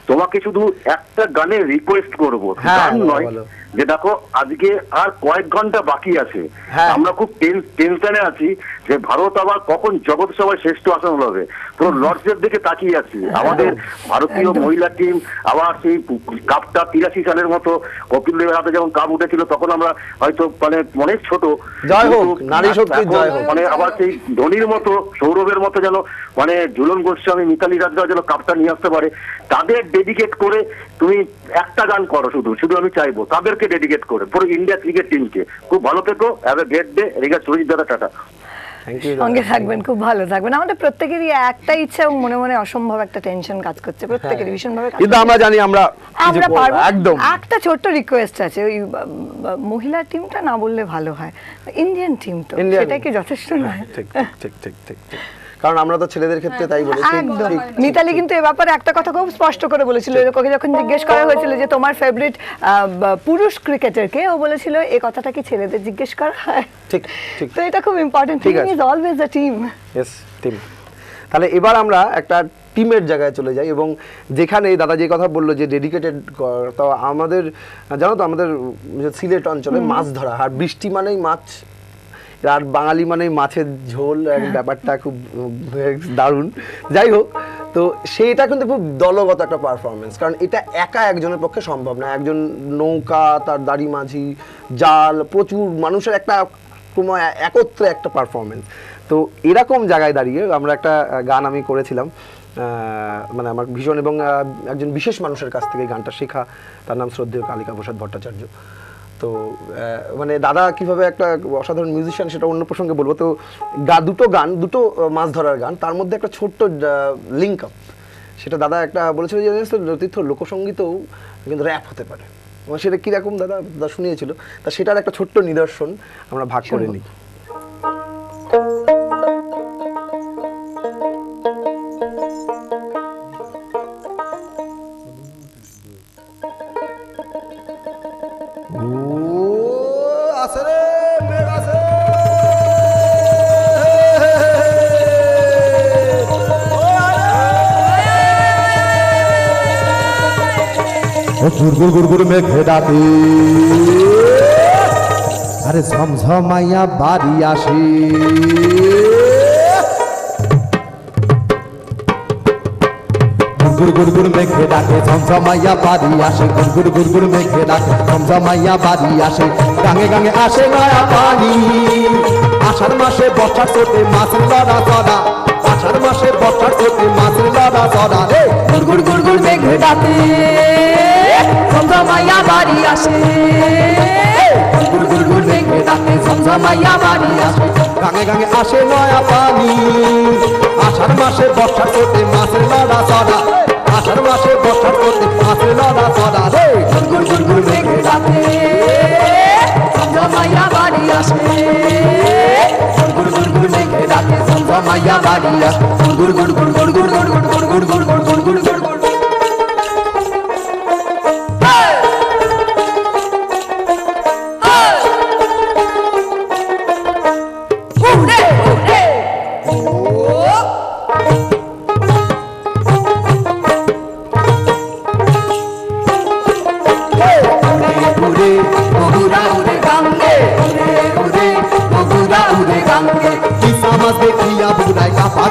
তোমাকে শুধু একটা গানের রিকোয়েস্ট করবো, হ্যাঁ, গান বলো, নয়, বলো। যে দেখো আজকে আর কয়েক ঘন্টা বাকি আছে। হ্যাঁ। আমরা খুব টেনশনে আছি যে ভারত আবার কখন জগৎ সভায় শ্রেষ্ঠ আসন হবে, পুরো লর্ডসের দিকে তাকিয়ে আছি। আমাদের ভারতীয় মহিলা টিম আবার সেই কাপটা 83 সালের মতো কপিল দেবের হাতে যখন কাপ উঠেছিল, তখন আমরা হয়তো মানে অনেক ছোট, জয় হোক, কিন্তু নারী শক্তির এখন জয় হোক। মানে আবার সেই ধোনির মতো, সৌরভের মতো যেন মানে ঝুলন গোস্বামী, মিতালি রাজরা যেন কাপটা নিয়ে আসতে পারে। তাদের ডেডিকেট করে তুমি একটা গান করো, শুধু শুধু আমি চাইবো তাদেরকে ডেডিকেট করে পুরো ইন্ডিয়া ক্রিকেট টিমকে। খুব ভালো থেকো, have a great day. Riga Surajit দাদা, টাটা। Thank you. সঙ্গে থাকবেন, খুব ভালো থাকবেন। আমাদের প্রত্যেকেরই একটা ইচ্ছা এবং মনে মনে অসম্ভব একটা টেনশন কাজ করছে, প্রত্যেকেরই ভীষণভাবে কাজ কিন্তু করছে। আমরা জানি আমরা কিছু আমরা করবো, পারবো। একদম। একটা ছোট্ট রিকোয়েস্ট আছে, ওই মহিলা টিমটা না বললে ভালো হয়, ইন্ডিয়ান টিম তো Indian- সেটা কি যথেষ্ট নয়? ঠিক ঠিক ঠিক ঠিক ঠিক। কারণ আমরা তো ছেলেদের ক্ষেত্রে তাই বলেছি। একদম। ঠিক, মিতালি কিন্তু এ ব্যাপারে একটা কথা খুব স্পষ্ট করে বলেছিল, ওকে যখন জিজ্ঞেস করা হয়েছিল যে তোমার ফেভারিট পুরুষ ক্রিকেটার কে, ও বলেছিল এই কথাটা কি ছেলেদের জিজ্ঞেস করা হয়? ঠিক ঠিক। তো এটা খুব ইম্পর্টেন্ট। ঠিক টিম আছে। Is always a team. Yes, team. তাহলে এবার আমরা একটা টিমের জায়গায় চলে যাই, এবং যেখানে দাদা যে কথা বললো যে ডেডিকেটেড, তো আমাদের জানো তো আমাদের সিলেট অঞ্চলে মাছ ধরা, আর বৃষ্টি মানেই মাছ, আর বাঙালি মানেই মাছের ঝোল, ব্যাপারটা খুব দারুণ। যাই হোক, তো সেইটা কিন্তু খুব দলগত একটা পারফরমেন্স, কারণ এটা একা একজনের পক্ষে সম্ভব না। একজন নৌকা, তার দাড়ি মাঝি, জাল, প্রচুর মানুষের একটা একত্রে একটা পারফরমেন্স। তো এরকম জায়গায় দাঁড়িয়ে আমরা একটা গান আমি করেছিলাম, মানে আমার ভীষণ, এবং একজন বিশেষ মানুষের কাছ থেকে গানটা শেখা, তার নাম শ্রদ্ধেয় কালিকা প্রসাদ ভট্টাচার্য। তো মানে দাদা কিভাবে একটা অসাধারণ মিউজিশিয়ান সেটা অন্য প্রসঙ্গে বলবো। তো দুটো গান, দুটো মাছ ধরার গান, তার মধ্যে একটা ছোট্ট লিঙ্ক আপ, সেটা দাদা একটা বলেছিল যে তীর্থ লোকসঙ্গীতও কিন্তু র্যাপ হতে পারে। সেটা কীরকম দাদা শুনিয়েছিল, তা সেটার একটা ছোট্ট নিদর্শন আমরা ভাগ করে নিই। ও আছে রে মেঘ আছে গুড় গুড় গুড় মেঘে ডাকে আরে ঝমঝমাইয়া বাড়ি আসে গুড় গুড় গুড় মেঘে ডাকে ঝমঝমাইয়া বাড়ি আসে গুড় গুড় গুড় মেঘে ডাকে ঝমঝমাইয়া বাড়ি আসে গাঙে গাঙে আসে নয়া পানি আষাঢ় মাসে বর্ষার চোটে মাছের লড়া চড়া আষাঢ় মাসে বর্ষার চোটে মাছের লড়া চড়া রে গুড় গুড় গুড় গুড় মেঘে ডাকে ঝমঝমাইয়া বাড়ি আসে গুড় গুড় গুড় মেঘে ডাকে ঝমঝমাইয়া বাড়ি আসে গাঙে গাঙে আসে নয়া পানি আষাঢ় মাসে বর্ষার চোটে মাছের লড়া চড়া আষাঢ় মাসে বর্ষার চোটে মাছের লড়া চড়া রে গুড় গুড় গুড় মেঘে ডাকে ঝমঝমাইয়া বাড়ি আসে গুড় গুড় গুড় মেঘে ডাকে ঝমঝমাইয়া বাড়ি আসে গুড় গুড় গুড় গুড় গুড় গুড় গুড় গুড় গুড় গুড় গুড় গুড় গুড় গুড় গুড়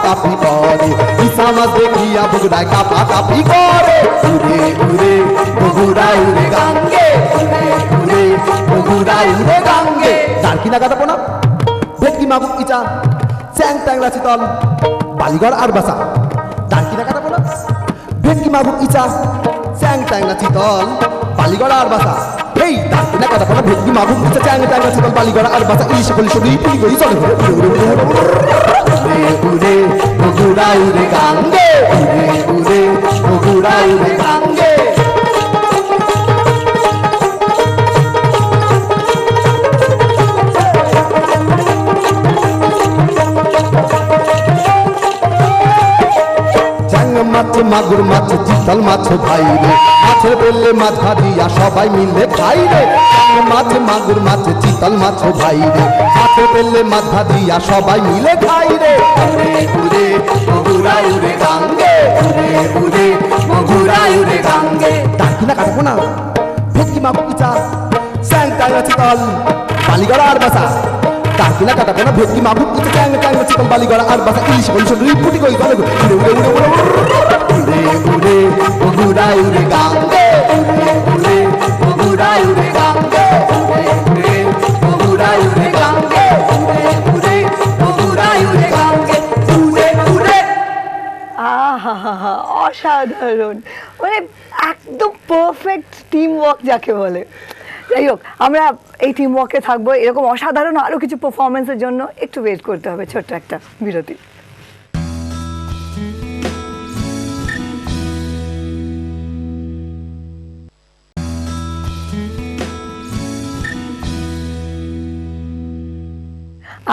কাপি করে ইসামাজ দেখিয়া বুগড়ায় কাপা কাপি করে উড়ে উড়ে বগুড়া উড়ে গাঙ্গে উড়ে উড়ে বগুড়া উড়ে গাঙ্গে জানকি না গাদা পোনা ভেটকি মাগুক ইচা চ্যাং ট্যাংলা চিতল বালিগড় আর বাসা জানকি না গাদা পোনা ভেটকি মাগুক ইচা চ্যাং ট্যাংলা চিতল বালিগড় আর বাসা এই জানকি না গাদা পোনা ভেটকি মাগুক ইচা চ্যাং ট্যাংলা চিতল বালিগড় আর বাসা ইলিশ কলি সবই পুলি করি চলে উড়ে উড়ে বগুড়া উড়ে গাঙ্গে উড়ে উড়ে বগুড়া উড়ে গাঙ্গে মাছ মাগুর মাছ চিতল মাছ ভাই রে মাছের বেলে মাছ ভাজিয়া সবাই মিলে খাই রে মাছ মাগুর মাছ চিতল মাছ ভাই রে মাছের বেলে মাছ ভাজিয়া সবাই মিলে খাই রে উড়ে উড়ে বগুড়া উড়ে গাঙ্গে উড়ে উড়ে বগুড়া উড়ে গাঙ্গে ডাকি না কাটবো না ভেটকি মাগুর ইচা স্যাং টাইনা চিতল বালিগড়া আর বাসা ডাকি না কাটবো না ভেটকি মাগুর ইচা স্যাং টাইনা চিতল বালিগড়া আর বাসা ইলিশ বলিস রিপুটি কই গলে উড়ে উড়ে উড়ে উড়ে উড়ে বগুড়া উড়ে গাঙ্গে উড়ে উড়ে বগুড়া উড়ে গাঙ্গে উড়ে উড়ে বগুড়া উড়ে গাঙ্গে উড়ে উড়ে বগুড়া উড়ে গাঙ্গে উড়ে উড়ে আহা অসাধারণ, মানে একদম পারফেক্ট টিম ওয়ার্ক যাকে বলে। যাই হোক, আমরা এই টিম ওয়ার্কে থাকবো, এরকম অসাধারণ আরও কিছু পারফরমেন্সের জন্য একটু ওয়েট করতে হবে, ছোট্ট একটা বিরতি।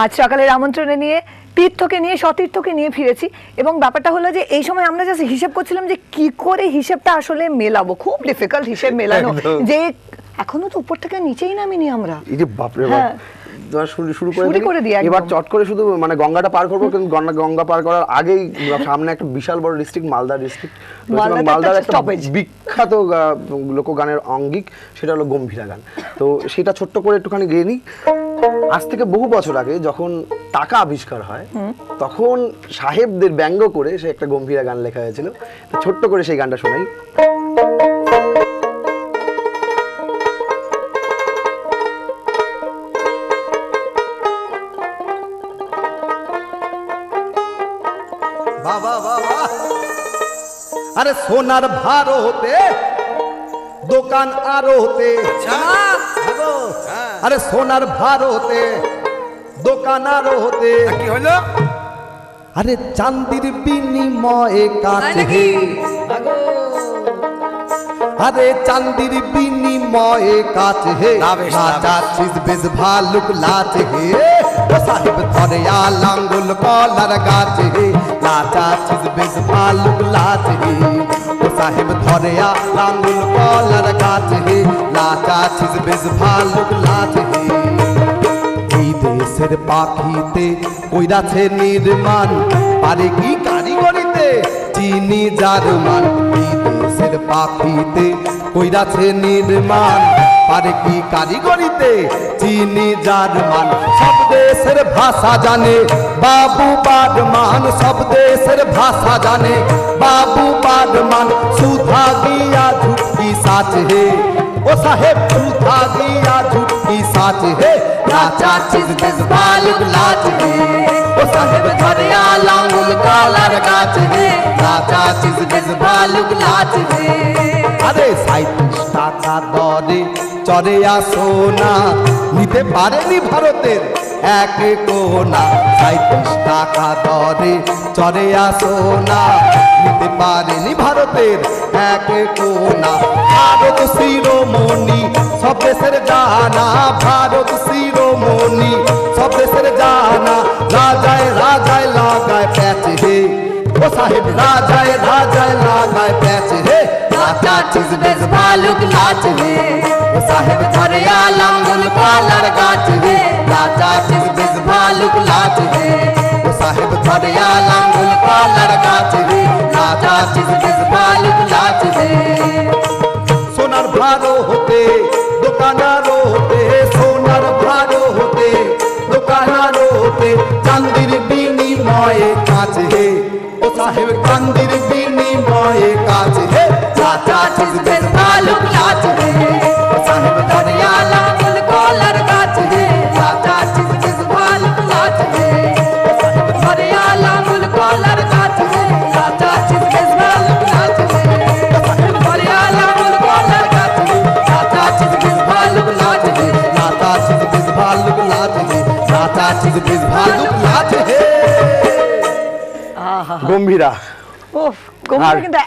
আজ সকালের আমন্ত্রণে নিয়ে তীর্থকে নিয়ে সতীর্থকে নিয়ে ফিরেছি, এবং ব্যাপারটা হলো যে এই সময় আমরা জাস্ট হিসেব করছিলাম যে কি করে হিসেবটা আসলে মেলাবো। খুব ডিফিকাল্ট হিসেব মেলানো, যে এখনো তো উপর থেকে নিচেই নামিনি আমরা। এই যে বাপরে হ্যাঁ, শুরু করে দিই এবার চট করে শুধু মানে গঙ্গাটা পার করবো, কিন্তু গঙ্গা পার করার আগেই সামনে একটা বিশাল বড় ডিস্ট্রিক্ট মালদা ডিস্ট্রিক্ট, মালদার একটা বিখ্যাত লোকগানের অঙ্গিক, সেটা হলো গম্ভীরা গান। তো সেটা ছোট্ট করে একটুখানি গেয়ে নিই। আজ থেকে বহু বছর আগে যখন টাকা আবিষ্কার হয়, তখন সাহেবদের ব্যঙ্গ করে সে একটা গম্ভীরা গান লেখা হয়েছিল। তো ছোট্ট করে সেই গানটা শোনাই। আরে সোনার ভারতে দোকান আরো হতে, আরে সোনার ভারতে দোকান আরো হতে, কি হলো? আরে চান্দির বিনিময়ে কাছে, আরে চান্দির বিনিময়ে কাছে হে, নাচাচ্ছিস বেশ ভালুক লাচে হে, সাহেব ধরে লাঙ্গুল কলার গাছে হে, নাচাচ্ছিস বেশ ভালুক লাচে হে, সাহেব ধরে লাঙ্গুল কলার নাচাছিস বেশ ভালুক লাচ হে এই দেশের পাখিতে কইরাছে নির্মাণ পারে কি কারিগরিতে চিনি জার্মান এই দেশের পাখিতে কইরাছে নির্মাণ পারে কি কারিগরিতে চিনি জার্মান সব দেশের ভাষা জানে বাবু বাদমান সব দেশের ভাষা জানে বাবু বাদমান সুধা গিয়া ঝুটকি সাচ হে ও সাহেব সুধা গিয়া ঝুটকি সাচ হে নাচাছিস বেশ ভালুক লাচ হে ও সাহেব ধরিয়া লাঙ্গুল কালার গাছ হে নাচাছিস বেশ ভালুক লাচ হে আরে 37 টাকা দরে চরে আসো না নিতে পারেনি ভারতের এক কোনা 37 টাকা দরে চরে আসো না নিতে পারেনি ভারতের এক কোনা ভারত শিরোমণি সব দেশের জানা ভারত শিরোমণি সব দেশের জানা রাজায় রাজায় লাগায় প্যাচ হে ও সাহেব রাজায় রাজায় লাগায় প্যাচ হে নাচাছিস বেশ ভালুক নাচ হে ও সাহেব ধরিয়া লাঙ্গুল কালার গাছ হে নাচাছিস বেশ ভালুক নাচ হে ও সাহেব ধরিয়া লাঙ্গুল কালার গাছ হে নাচাছিস বেশ ভালুক নাচ হে সোনার ভারো হতে দোকানারো হতে সোনার ভারো হতে দোকানারো হতে চান্দির বিনিময়ে কাজ হে ও সাহেব চান্দির বিনিময়ে কাজ হে নাচাছিস বেশ ভালুক নাচ হে ও সাহেব ধরিয়া লাঙ্গুল কালার গাছ হে নাচাছিস বেশ ভালুক নাচ হে ও সাহেব ধরিয়া লাঙ্গুল কালার গাছ হে নাচাছিস বেশ ভালুক নাচ হে ও সাহেব ধরিয়া লাঙ্গুল কালার গাছ হে নাচাছিস বেশ ভালুক নাচ হে নাচাছিস বেশ ভালুক নাচ হে নাচাছিস বেশ ভালুক নাচ হে গম্ভীরা। ওফ, গম্ভীর আর- কিন্তু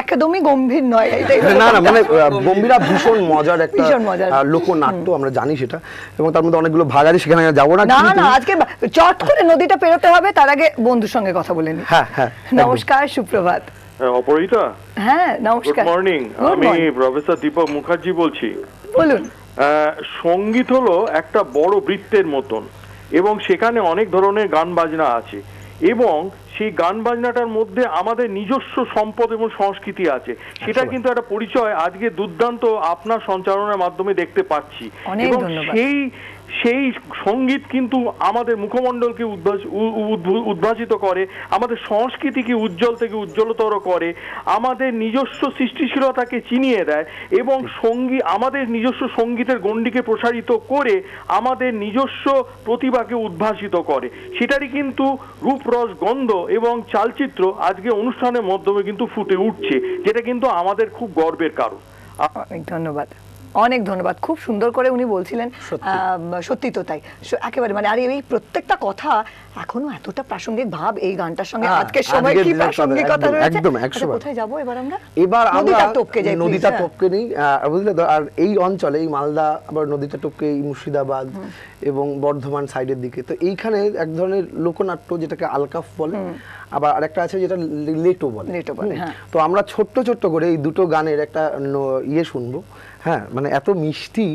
একদমই গম্ভীর নয় এটাই না না মানে গম্ভীরা ভীষণ মজার একটা ভীষণ মজার। লোকনাট্য, আমরা জানি সেটা, এবং তার মধ্যে অনেকগুলো ভাগ আছে, সেখানে যাবো না না কিন্তু- না আজকে চট করে নদীটা পেরোতে হবে, তার আগে বন্ধুর সঙ্গে কথা বলে নি। হ্যাঁ হ্যাঁ একদম। নমস্কার, সুপ্রভাত। অপরাজিতা, হ্যাঁ গুড নমস্কার। মর্নিং। Good আমি morning। প্রফেসর দীপক মুখার্জি বলছি। বলুন। সঙ্গীত হলো একটা বড় বৃত্তের মতন, এবং সেখানে অনেক ধরনের গান বাজনা আছে, এবং সেই গান বাজনাটার মধ্যে আমাদের নিজস্ব সম্পদ এবং সংস্কৃতি আছে। সেটা কিন্তু একটা পরিচয় আজকে দুর্দান্ত আপনার সঞ্চালনের মাধ্যমে দেখতে পাচ্ছি। অনেক এবং ধন্যবাদ। সেই সঙ্গীত কিন্তু আমাদের মুখমণ্ডলকে উদ্ভাসিত করে, আমাদের সংস্কৃতিকে উজ্জ্বল থেকে উজ্জ্বলতর করে, আমাদের নিজস্ব সৃষ্টিশীলতাকে চিনিয়ে দেয়, এবং আমাদের নিজস্ব সঙ্গীতের গণ্ডিকে প্রসারিত করে আমাদের নিজস্ব প্রতিভাকে উদ্ভাসিত করে। সেটারই কিন্তু রূপ, রস, গন্ধ এবং চালচিত্র আজকে অনুষ্ঠানের মাধ্যমে কিন্তু ফুটে উঠছে, যেটা কিন্তু আমাদের খুব গর্বের কারণ। অনেক ধন্যবাদ, অনেক ধন্যবাদ। খুব সুন্দর করে উনি বলছিলেন, সত্যি তো তাই, একেবারে মানে, আর এই প্রত্যেকটা কথা এখনো এতটা প্রাসঙ্গিক ভাব এই গানটার সঙ্গে আজকের সময় কি প্রাসঙ্গিকতা রয়েছে। একদম আচ্ছা, কোথায় যাব এবার আমরা? এবার আমরা নদীটা টপকে যাই, নদীটা please, টপকে নিই, বুঝলে তো। আর এই অঞ্চলে, এই মালদা, আবার নদীটা টপকে এই মুর্শিদাবাদ এবং বর্ধমান সাইডের দিকে, তো এইখানে এক ধরনের লোকনাট্য যেটাকে আলকাফ বলে, আবার আরেকটা আছে যেটা লেটো বলে। হ্যাঁ। তো আমরা ছোট্ট ছোট্ট করে এই দুটো গানের একটা ইয়ে শুনবো। হ্যাঁ, মানে এত মিষ্টি।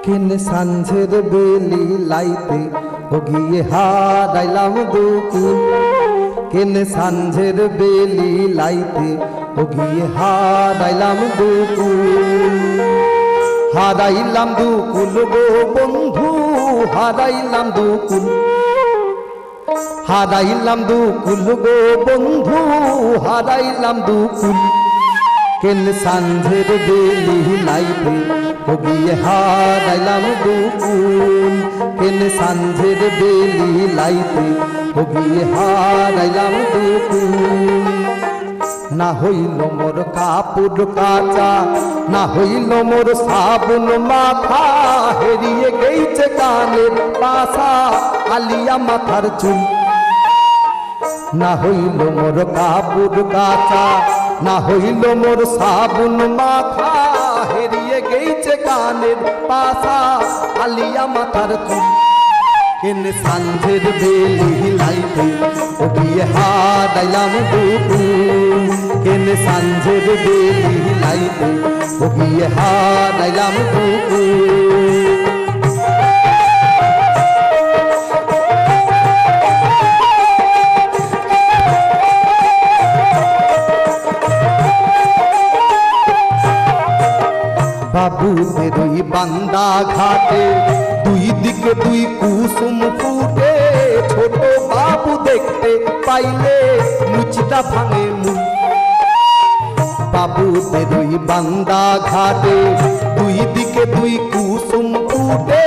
কিন সাঞ্ঝের বেলি লাইতে ও গিয়ে হারাইলাম দুকুল কিন সাঞ্ঝের বেলি লাইতে ও গিয়ে হারাইলাম দুকুল হারাইলাম দুকুল গো বন্ধু হারাইলাম দুকুল হারাইলাম দুকুল গো বন্ধু হারাইলাম দুকুল কেন সাঞ্ঝের বেলি লাইতে ও গিয়ে হারাইলাম দুকুল কেন সাঞ্ঝের বেলি লাইতে ও গিয়ে হারাইলাম দুকুল না হইল মোর কাপড় কাচা, না হইল মোর সাবুন মাথা, হেরিয়ে গেইছে কানের পাশা আলিয়া মাথার চুল। না হইল মোর কাপড় কাচা, না হইল মোর সাবুন মাথা, হেরিয়ে গেইছে কানের পাশা আলিয়া মাথার চুল। কেনে সাঞ্ঝের বেলি হিলাইতে ও গিয়ে হারাইলাম দুপুর, কেনে সাঞ্ঝের বেলি হিলাইতে ও গিয়ে হারাইলাম দুপুর। বাবুদের ওই বান্দা ঘাটে দুই দিকে দুই কুসুম ফুটে, ছোট বাবু দেখতে পাইলে মুচটা ভাঙে মুখ। বাবুদের ওই বান্দা ঘাটে দুই দিকে দুই কুসুম ফুটে,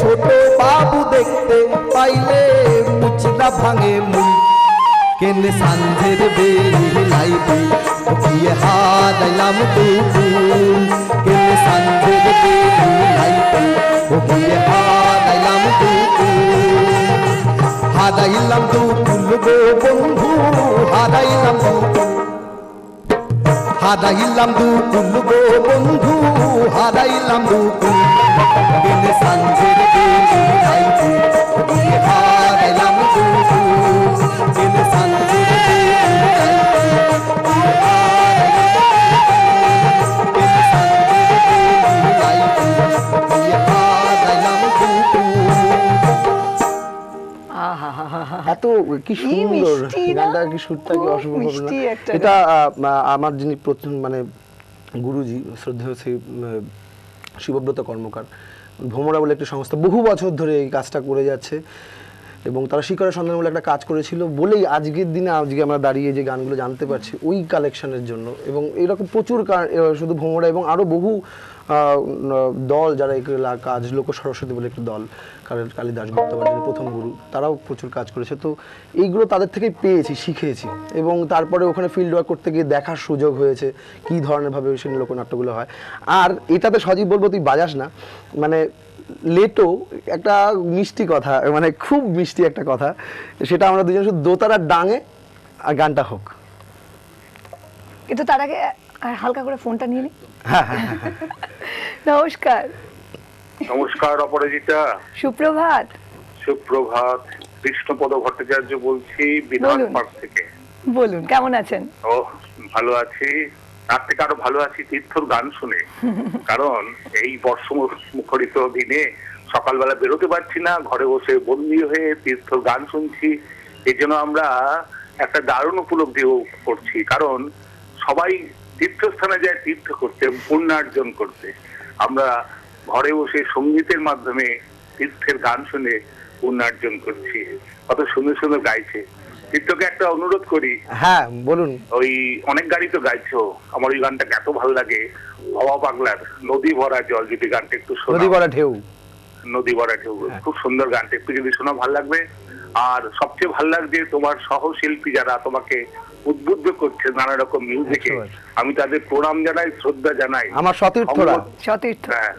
ছোট বাবু দেখতে পাইলে মুচটা ভাঙে মুখ। কেনে সাঞ্ঝের বেলি লাইতে ও গিয়ে হারাইলাম দুপুর, কেনে সাঞ্ঝের বেলি লাইতে ও গিয়ে হারাইলাম দুপুর। হারাইলাম দুপুর গো বন্ধু, হারাইলাম দুপুর, হারাইলাম দুপুর গো বন্ধু, হারাইলাম দুপুর। কেনে সাঞ্ঝের বেলি লাইতে ও গিয়ে হারাইলাম দুপুর, কেনে সাঞ্ঝের বেলি লাইতে ও গিয়ে হারাইলাম দুপুর, কেনে সাঞ্ঝের বেলি লাইতে ও গিয়ে হারাইলাম দুপুর। আহা, এত কি সুন্দর মিষ্টি না? গানটা, কি সুরটা, কি খুব অসম্ভব মিষ্টি না? একটা এটা আমার যিনি প্রথম মানে গুরুজি শ্রদ্ধেয় শ্রী শিবব্রত কর্মকার, ভ্রমরা বলে একটি সংস্থা বহু বছর ধরে এই কাজটা করে যাচ্ছে এবং তারা শিকড়ের সন্ধান বলে একটা কাজ করেছিল বলেই আজকের দিনে আজকে আমরা দাঁড়িয়ে যে গানগুলো জানতে পারছি ওই কালেকশনের জন্য। এবং এরকম প্রচুর শুধু ভ্রমরা এবং আরও বহু দল যারা এই কাজ, লোক সরস্বতী বলে একটি দল, কালিদাস গুপ্ত যিনি প্রথম গুরু, তারাও প্রচুর কাজ করেছে। তো এইগুলো তাদের থেকেই পেয়েছি, শিখেছি এবং তারপরে ওখানে ফিল্ড ওয়ার্ক করতে গিয়ে দেখার সুযোগ হয়েছে কী ধরনের ভাবে সেই লোকনাট্যগুলো হয়। আর এটাতে সজীব বলবো তুই বাজাস না, মানে লেটো একটা মিষ্টি কথা, মানে খুব মিষ্টি একটা কথা, সেটা আমরা দুজন শুধু দোতারার ডাঙে আর গানটা হোক। কিন্তু তার আগে হালকা করে ফোনটা নিয়ে নি। হ্যাঁ হ্যাঁ হ্যাঁ, নমস্কার। নমস্কার অপরাজিতা, সুপ্রভাত। সুপ্রভাত। কৃষ্ণপদ ভট্টাচার্য বলছি বিধান বলুন। পার্ক থেকে। বলুন কেমন আছেন? ও ভালো আছি, তার থেকে আরো ভালো আছি তীর্থর গান শুনে। কারণ এই বর্ষ মুখরিত দিনে সকালবেলা বেরোতে পারছি না, ঘরে বসে বন্দি হয়ে তীর্থর গান শুনছি। এই জন্য আমরা একটা দারুণ উপলব্ধি করছি, কারণ সবাই তীর্থস্থানে যায় তীর্থ করতে, পুণ্যার্জন করতে। আমরা ঘরে বসে সঙ্গীতের মাধ্যমে তীর্থের গান শুনে পুণ্যার্জন করছি। কত সুন্দর সুন্দর গাইছে। তীর্থকে একটা অনুরোধ করি, হ্যাঁ বলুন। ওই অনেক গাড়ি তো গাইছো, আমার ওই গানটা এত ভালো লাগে, ভবা পাগলার নদী ভরা জল, যদি গানটা একটু শোনাও। নদী ভরা ঢেউ, নদী ভরা ঢেউ, খুব সুন্দর গানটা, একটু যদি শোনা ভালো লাগবে। আর সবচেয়ে ভালো লাগছে তোমার সহশিল্পী যারা তোমাকে উদ্বুদ্ধ করছে নানা রকম মিউজিকে, আমি তাদের প্রণাম জানাই, শ্রদ্ধা জানাই। আমার সতীর্থরা। সতীর্থ। হ্যাঁ,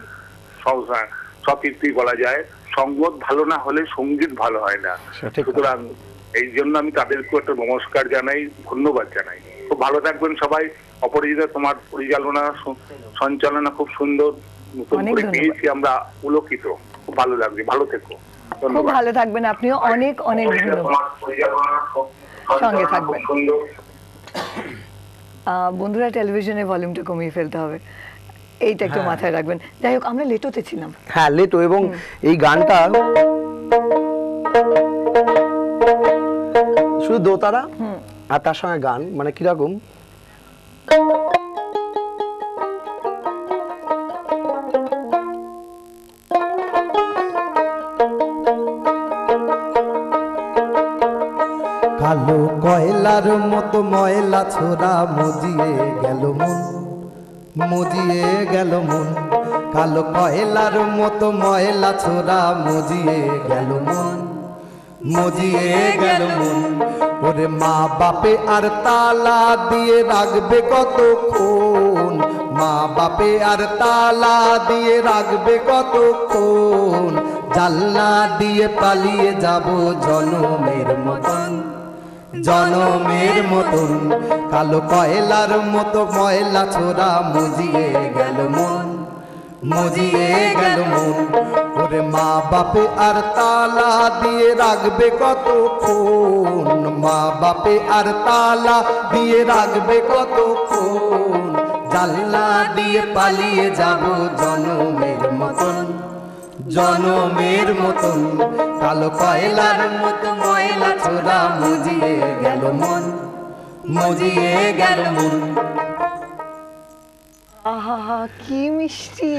সতীর্থই বলা যায়। সঙ্গত ভালো না হলে সঙ্গীত ভালো হয় না। সঠিক। সুতরাং এই জন্য আমি তাদেরকে একটা নমস্কার জানাই, ধন্যবাদ জানাই। খুব ভালো থাকবেন সবাই। অপরাজিতা, তোমার পরিচালনা সঞ্চালনা খুব সুন্দর, নতুন অনেক করে ধন্যবাদ। পেয়েছি আমরা, পুলকিত, খুব ভালো লাগছে। ভালো থেকো, খুব ভালো থাকবেন আপনিও, অনেক অনেক ধন্যবাদ। তোমার পরিচালনা সঙ্গে থাকবেন। খুব সুন্দর। বন্ধুরা, টেলিভিশনে ভলিউমটা কমিয়ে ফেলতে হবে, এইটা একটু মাথায় রাখবেন। যাই হোক, আমরা লেটোতে ছিলাম। হ্যাঁ লেটো, এবং এই গানটা শুধু দোতারা আর তার সঙ্গে গান, মানে কিরকম কালো কয়লার মতো ময়লা ছোড়া মজিয়ে গেল মন, মজিয়ে গেল মন। কালো কয়লার মতো ময়লা ছোড়া মজিয়ে গেল মন, মজিয়ে গেল মন। ও ওরে মা বাপে আর তালা দিয়ে রাখবে কতক্ষণ, মা বাপে আর তালা দিয়ে রাখবে কতক্ষণ, জানলা দিয়ে পালিয়ে যাব জনমের মতন, জনমের মতন। কালো কয়লার মতো ময়লা ছোড়া মুজিয়ে গেল মন, মুজিয়ে গেল মন। ওরে মা বাপে আর তালা দিয়ে রাখবে কতক্ষণ, মা বাপে আর তালা দিয়ে রাখবে কতক্ষণ, জানলা দিয়ে পালিয়ে যাব জনমের মতন, জনমের মতন। কালো কয়লার মতো ময়লা ছোড়া মুজিয়ে গেল মন, মুজিয়ে গেল মন। আহা কি মিষ্টি,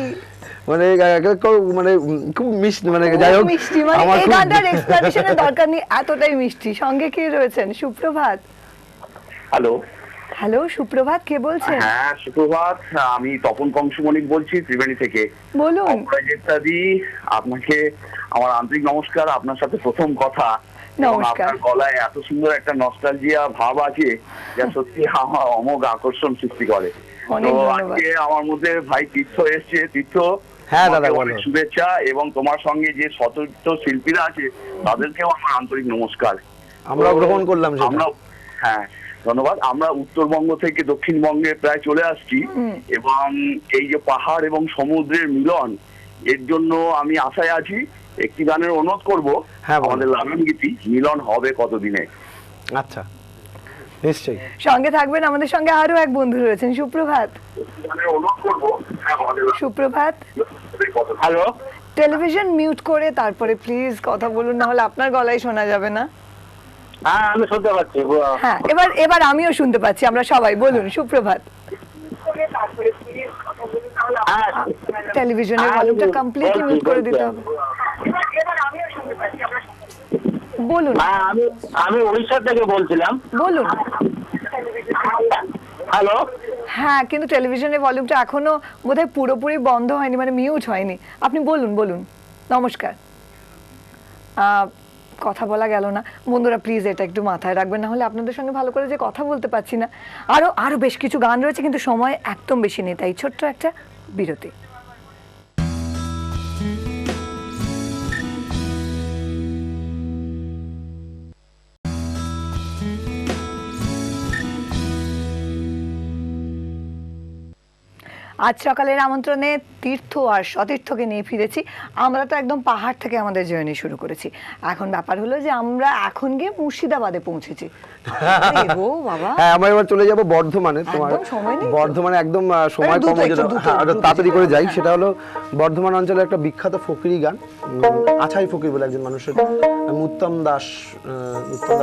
মানে মানে খুব মিষ্টি, মানে যাই হোক খুব মিষ্টি, মানে আমার এই খুব- গানটার এক্সপ্লেনেশনের দরকার নেই, এতটাই মিষ্টি। সঙ্গে কে রয়েছেন? সুপ্রভাত। হ্যালো, হ্যালো সুপ্রভাত, কে বলছেন? হ্যাঁ সুপ্রভাত, আমি তপন কংসমণিক বলছি ত্রিবেণী থেকে। বলুন। অপরাজিতাদি, আপনাকে আমার আন্তরিক নমস্কার। আপনার সাথে প্রথম কথা, এবং নমস্কার। আপনার গলায় এত সুন্দর একটা নস্টালজিয়া ভাব আছে যা সত্যি আমার অমোঘ আকর্ষণ সৃষ্টি করে। অনেক তো ধন্যবাদ। আজকে আমার মধ্যে ভাই তীর্থ এসছে। তীর্থ, হ্যাঁ দাদা, তোমাকে বলো। অনেক শুভেচ্ছা, এবং তোমার সঙ্গে যে সতীর্থ শিল্পীরা আছে তাদেরকেও আমার আন্তরিক নমস্কার। আমরা গ্রহণ করলাম সেটা। আমরা, হ্যাঁ ধন্যবাদ। আমরা উত্তরবঙ্গ থেকে দক্ষিণবঙ্গে প্রায় চলে আসছি, এবং এই যে পাহাড় এবং সমুদ্রের মিলন, এর জন্য আমি আশায় আছি। একটি গানের অনুরোধ করব, হ্যাঁ, বলুন। আমাদের লালন গীতি মিলন হবে কতদিনে। আচ্ছা, নিশ্চয়ই। সঙ্গে থাকবেন, আমাদের সঙ্গে আরো এক বন্ধু রয়েছেন। সুপ্রভাত। গানের অনুরোধ করব, আমাদের সুপ্রভাত। হ্যালো, টেলিভিশন মিউট করে তারপরে প্লিজ কথা বলুন, না হলে আপনার গলায় শোনা যাবে না। হ্যাঁ আমি শুনতে পাচ্ছি। হ্যাঁ, এবার আমিও শুনতে পাচ্ছি, আমরা সবাই। বলুন সুপ্রভাত। টেলিভিশনের ভলিউমটা কমপ্লিটলি মিউট করে দিতে হবে। বলুন আমি উড়িষ্যা থেকে বলছিলাম। বলুন। হ্যালো, হ্যাঁ, কিন্তু টেলিভিশনের ভলিউমটা এখনো বোধহয় পুরোপুরি বন্ধ হয়নি, মানে মিউট হয়নি। আপনি বলুন বলুন। নমস্কার। কথা বলা গেল না। বন্ধুরা প্লিজ এটা একটু মাথায় রাখবেন, না হলে আপনাদের সঙ্গে ভালো করে যে কথা বলতে পারছি না। আরো বেশ কিছু গান রয়েছে, কিন্তু সময় একদম বেশি নেই, তাই ছোট্ট একটা বিরতি। আজ সকালের আমন্ত্রণে তীর্থ আর সতীর্থকে নিয়ে ফিরেছি। আমরা তো একদম পাহাড় থেকে আমাদের জার্নি শুরু করেছি। এখন ব্যাপার হলো যে আমরা এখন গিয়ে মুর্শিদাবাদে পৌঁছেছি। ও বাবা, হ্যাঁ, আমরা এবার চলে যাব বর্ধমানে। তোমার একদম সময় নেই তো? বর্ধমানে একদম সময় দ্রুত কম হয়ে একটু যাবে। দ্রুত, হ্যাঁ, একটু দ্রুত তাড়াতাড়ি করে যেতে যাই। হবে। সেটা হলো বর্ধমান অঞ্চলে একটা বিখ্যাত ফকিরি গান, আছাই ফকির বলে একজন মানুষের, আমি উত্তম দার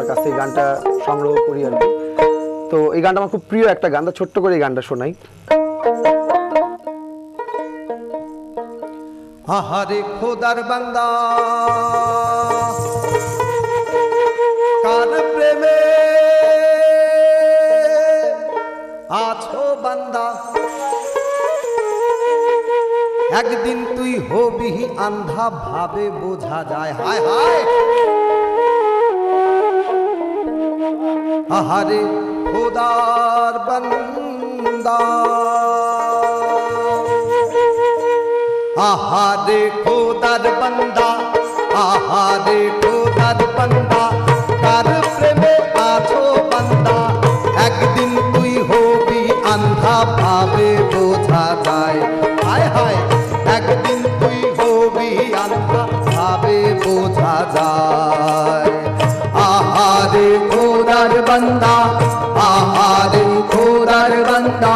কাছ থেকে গানটা সংগ্রহ করি আর কি। তো এই গানটা আমার খুব প্রিয় একটা গান, তো ছোট্ট করে এই গানটা শোনাই। আহারে খোদার বান্দা, কার প্রেমে আছো বান্দা, একদিন তুই হবি আন্ধা ভাবে বোঝা যায়। হায় হায়, আহারে খোদার বান্দা, আহারে খোদার বান্দা, আহারে খোদার বান্দা, কার প্রেমে আছো বান্দা, একদিন তুই হবি আন্ধা ভাবে বোঝা যায়। হায় হায়, একদিন তুই হবি আন্ধা ভাবে বোঝা যায়। আহারে খোদার বান্দা, আহারে খোদার বান্দা।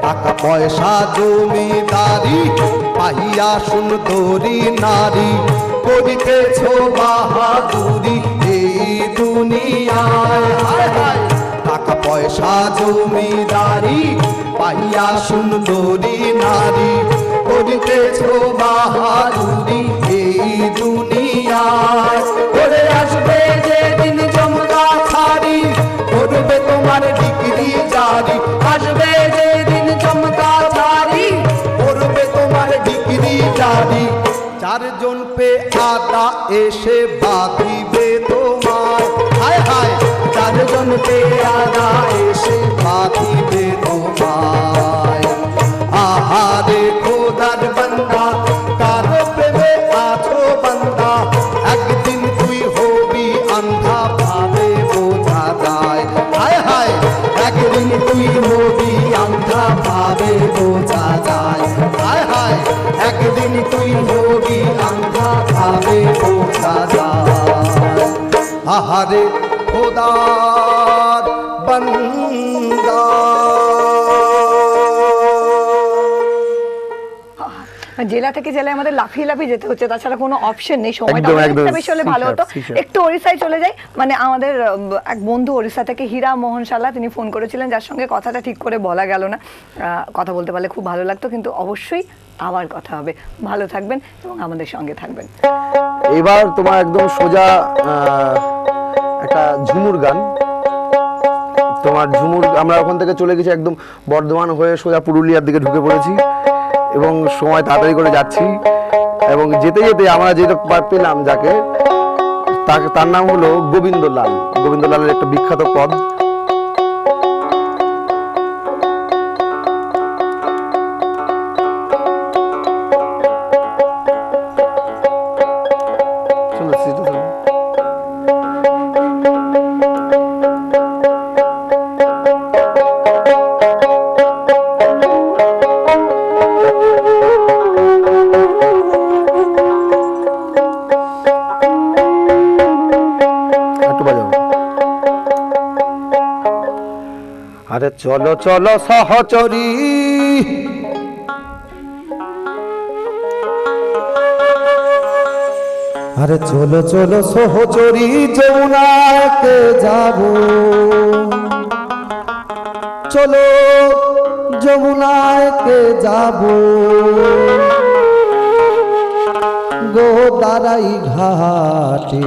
টাকা পয়সা জমিদারি পাহিয়া সুন্দরী নারী, করিতেছ বাহাদুরি এই দুনিয়ায়। হায় হায়, টাকা পয়সা জমিদারি পাইয়া সুন্দরী নারী করিতেছ বাহাদুরি এই দুনিয়ায় করে আসবে যেদিন জমকা ছাড়ি করবে তোমার ডিগ্রি জারি আসবে যেদিন জমকা ছাড়ি করবে তোমার ডিগ্রি জারি চারজন পে আদা এসে বাঁধিবে তোমার হায় হায় চারজন পে আদা এসে বাঁধিবে তোমায় আহারে খোদার বান্দা কারো প্রেমে আছো বান্দা একদিন তুই হবি আন্ধা ভাবে বোঝা যায় হায় হায় একদিন তুই হবি আন্ধা ভাবে বোঝা যায় হায় হায় একদিন তুই হবি আন্ধা ভাবে বোঝা যায় আহারে খোদার বান্দা জেলা থেকে জেলায় আমাদের লাফিয়ে লাফিয়ে যেতে হচ্ছে, তাছাড়া কোনো অপশন নেই। সময়টা একদম, একদম। অনেকটা বেশি হলে ভালো হতো। শিশার। একটু ওড়িশায় চলে যাই, মানে আমাদের এক বন্ধু ওড়িশা থেকে হীরা মোহন শালা, তিনি ফোন করেছিলেন, যার সঙ্গে কথাটা ঠিক করে বলা গেল না। কথা বলতে পারলে খুব ভালো লাগতো, কিন্তু অবশ্যই আবার কথা হবে। ভালো থাকবেন এবং আমাদের সঙ্গে থাকবেন। এবার তোমার একদম সোজা একটা ঝুমুর গান। তোমার ঝুমুর আমরা ওখান থেকে চলে গেছি একদম বর্ধমান হয়ে সোজা পুরুলিয়ার দিকে ঢুকে পড়েছি এবং সময় তাড়াতাড়ি করে যাচ্ছি এবং যেতে যেতে আমরা যেটা পেলাম যাকে, তার নাম হলো গোবিন্দলাল। গোবিন্দলালের একটা বিখ্যাত পদ। আরে চলো চলো সহচরী আরে চলো চলো সহচরী যমুনাতে যাব চলো যমুনাতে যাব গো দাঁড়াই ঘাটে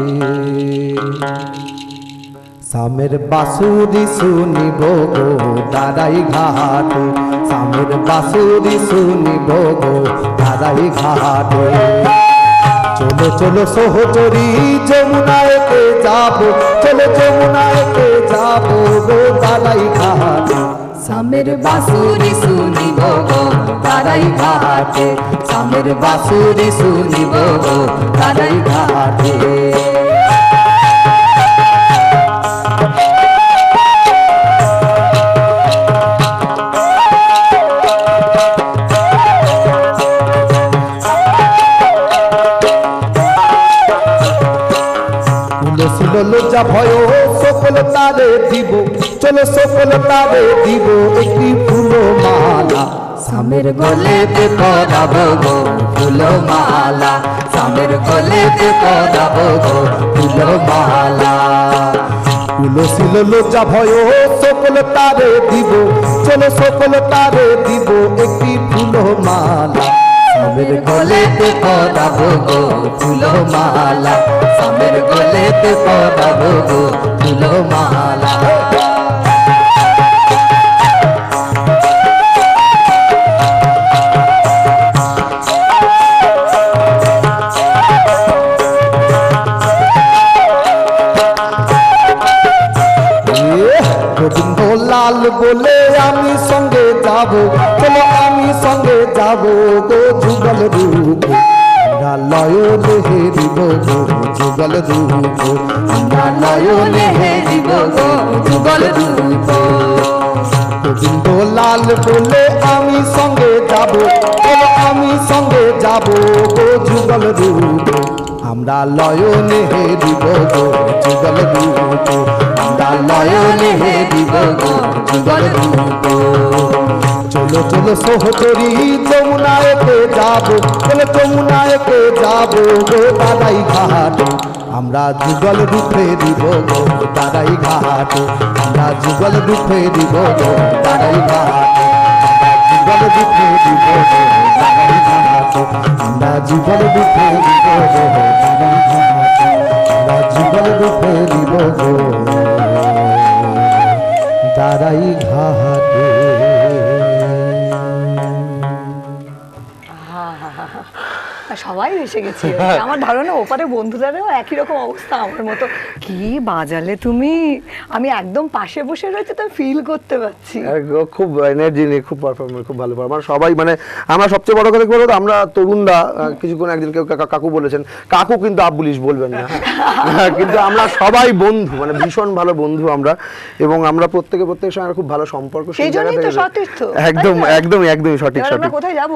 সামের বাসুরি শুনিব গো দাঁড়াই ঘাটে সামের বাসুরি শুনিব গো দাঁড়াই ঘাটে চলো চলো সহচরী যমুনাতে যাব চলো যমুনাতে যাব গো দাঁড়াই ঘাটে সামের বাসুরি শুনিব গো দাঁড়াই ঘাটে সামের বাসুরি শুনিব গো দাঁড়াই ঘাটে লজ্জা ভয় সকল তারে দিব চলো সকল তারে দিব একটি ফুল মালা সামের গলেতে পরাবো গো ফুল মালা সামের গলেতে পরাবো গো ফুল মালা তুলসীল লজ্জা ভয় সকল তারে দিব চলো সকল তারে দিব একটি ফুল মালা সামের গলেতে পরাবো গো ফুল মালা সামের গলেতে পরাবো গো ফুল মালা গোবিন্দ লাল বলে আমি সঙ্গে যাব চলো আমি সঙ্গে যাব গো যুগল রূপ আমরা লয়নে হেরিব গো যুগল রূপ আমরা নয়নে হেরিব গো যুগল রূপ গোবিন্দ লাল বলে আমি সঙ্গে যাব চলো আমি সঙ্গে যাব গো যুগল রূপ আমরা লয়নে হেরিব গো যুগল রূপ আমরা লয়নে হেরিব গো যুগল রূপ চলো চলো সহচরী যমুনাতে যাব চলো যমুনাতে যাব গো দাদাই ঘাট আমরা যুগল রূপে দিব গো দাদাই ঘাট আমরা যুগল রূপে দিব গো দাদাই ঘাট যুগল দুঃখে দিব গো দাঁড়াই ঘাটে, আমরা যুগল দুঃখে দিব গো দাঁড়াই ঘাটে, আমরা যুগল দুঃখে দিব গো দাঁড়াই ঘাটে। সবাই এসে গেছে। আমার ধারণা ওপারে বন্ধুরাও একই রকম অবস্থা আমার মতো। কি বাজালে তুমি, আমি একদম পাশে বসে রয়েছে তো ফিল করতে পারছি। খুব এনার্জি নিয়ে খুব পারফরমেন্স, খুব ভালো পারফরমেন্স সবাই। মানে আমরা সবচেয়ে বড় কথা কি বলতো, আমরা তরুণরা কিছুক্ষণ একদিন কেউ কাকু বলেছেন, কাকু কিন্তু আব্বুলিশ বলবেন না, কিন্তু আমরা সবাই বন্ধু, মানে ভীষণ ভালো বন্ধু আমরা, এবং আমরা প্রত্যেকের সঙ্গে খুব ভালো সম্পর্ক। সেই জন্যই তো সতীর্থ। একদমই সঠিক। আমরা কোথায় যাব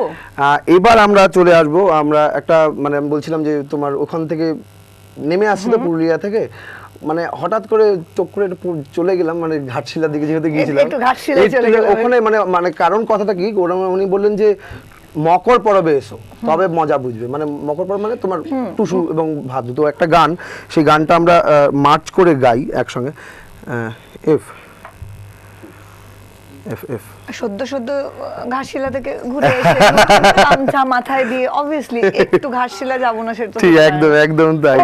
এবার? আমরা চলে আসবো, আমরা একটা মানে বলছিলাম যে তোমার ওখান থেকে নেমে আসছি তো পুরুলিয়া থেকে, মানে হঠাৎ করে চোখ করে চলে গেলাম, মানে ঘাটশিলার দিকে যেহেতু গিয়েছিলাম ওখানে, মানে কারণ কথাটা কি, উনি বললেন যে মকর পরবে এসো তবে মজা বুঝবে, মানে মকর পরব মানে তোমার টুসু এবং ভাদু, তো একটা গান, সেই গানটা আমরা মার্চ করে গাই একসঙ্গে। এফ এফ এফ সদ্য ঘাটশিলা থেকে ঘুরে এসে গামছা মাথায় দিয়ে অবভিয়াসলি একটু ঘাটশিলা যাব না, সেটা ঠিক একদম তাই।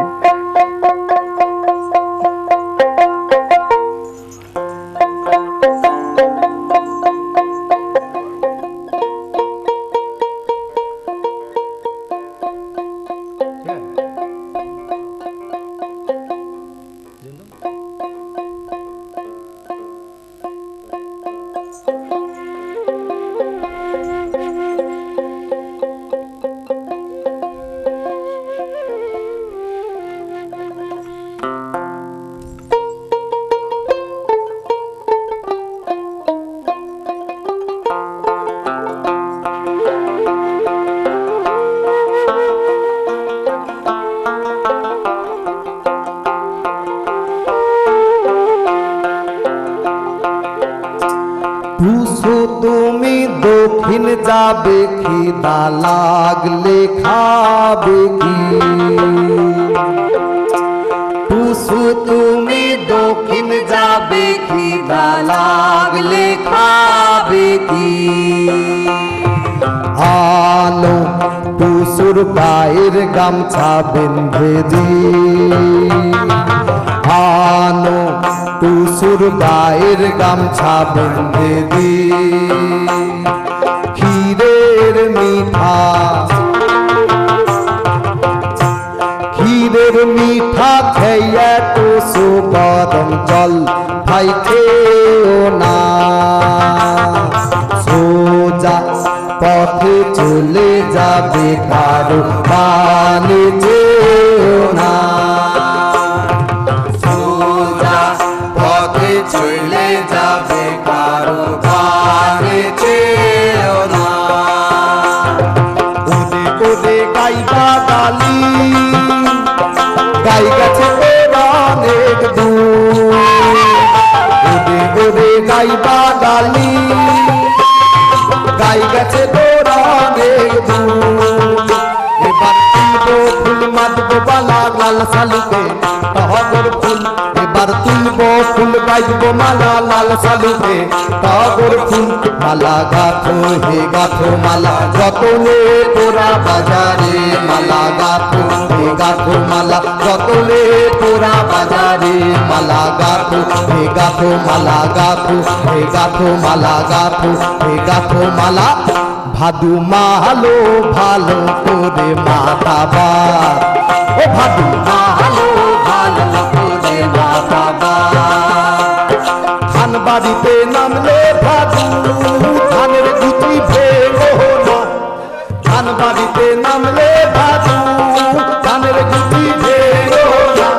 টুসু তুমি দক্ষিণ যাবে, খিদা লাগলে খাবে কি? টুসু তুমি দক্ষিণ যাবে, খিদা লাগলে খাবে কি? আলো টুসুর গায়ের গামছা বেঁধে দি, আনো টুসুর গায়ের গামছা বেঁধে দি। ক্ষীরের মিঠা খেয়ে টুসু গরম জল ভাই খেও না, সোজা পথে চলে যাবে কারো পানে যেও না, চলে যাবে কারো বাড়ি চেও না। ওরে ওরে গাইবা গালি, গাই গেছে অনেক দূর। ওরে ওরে গাইবা গালি, গাই গেছে অনেক দূর। এবার তুলবো ফুল মাদবো বালা লাল শালুকে টগর ফুল, এবার তুলবো ফুল গাইবো মালা লাল শালুকে টগর ফুল। মালা গাথো হে গাথো মালা যতনে তোরা বাজারে, মালা গাথো হে গাথো মালা যতনে তোরা বাজারে, মালা গাথো হে গাথো মালা গাথো হে গাথো মালা গাথো হে গাথো মালা। ভাদু মালো ভালো করে মাতাবা, ও ভাদু মালো ভালো করে মাতাবা। ধান বাড়িতে নামলে ভাদু ধানের গুটি ভেঙো না, ধান বাড়িতে নামলে ভাদু ধানের গুটি ভেঙো না।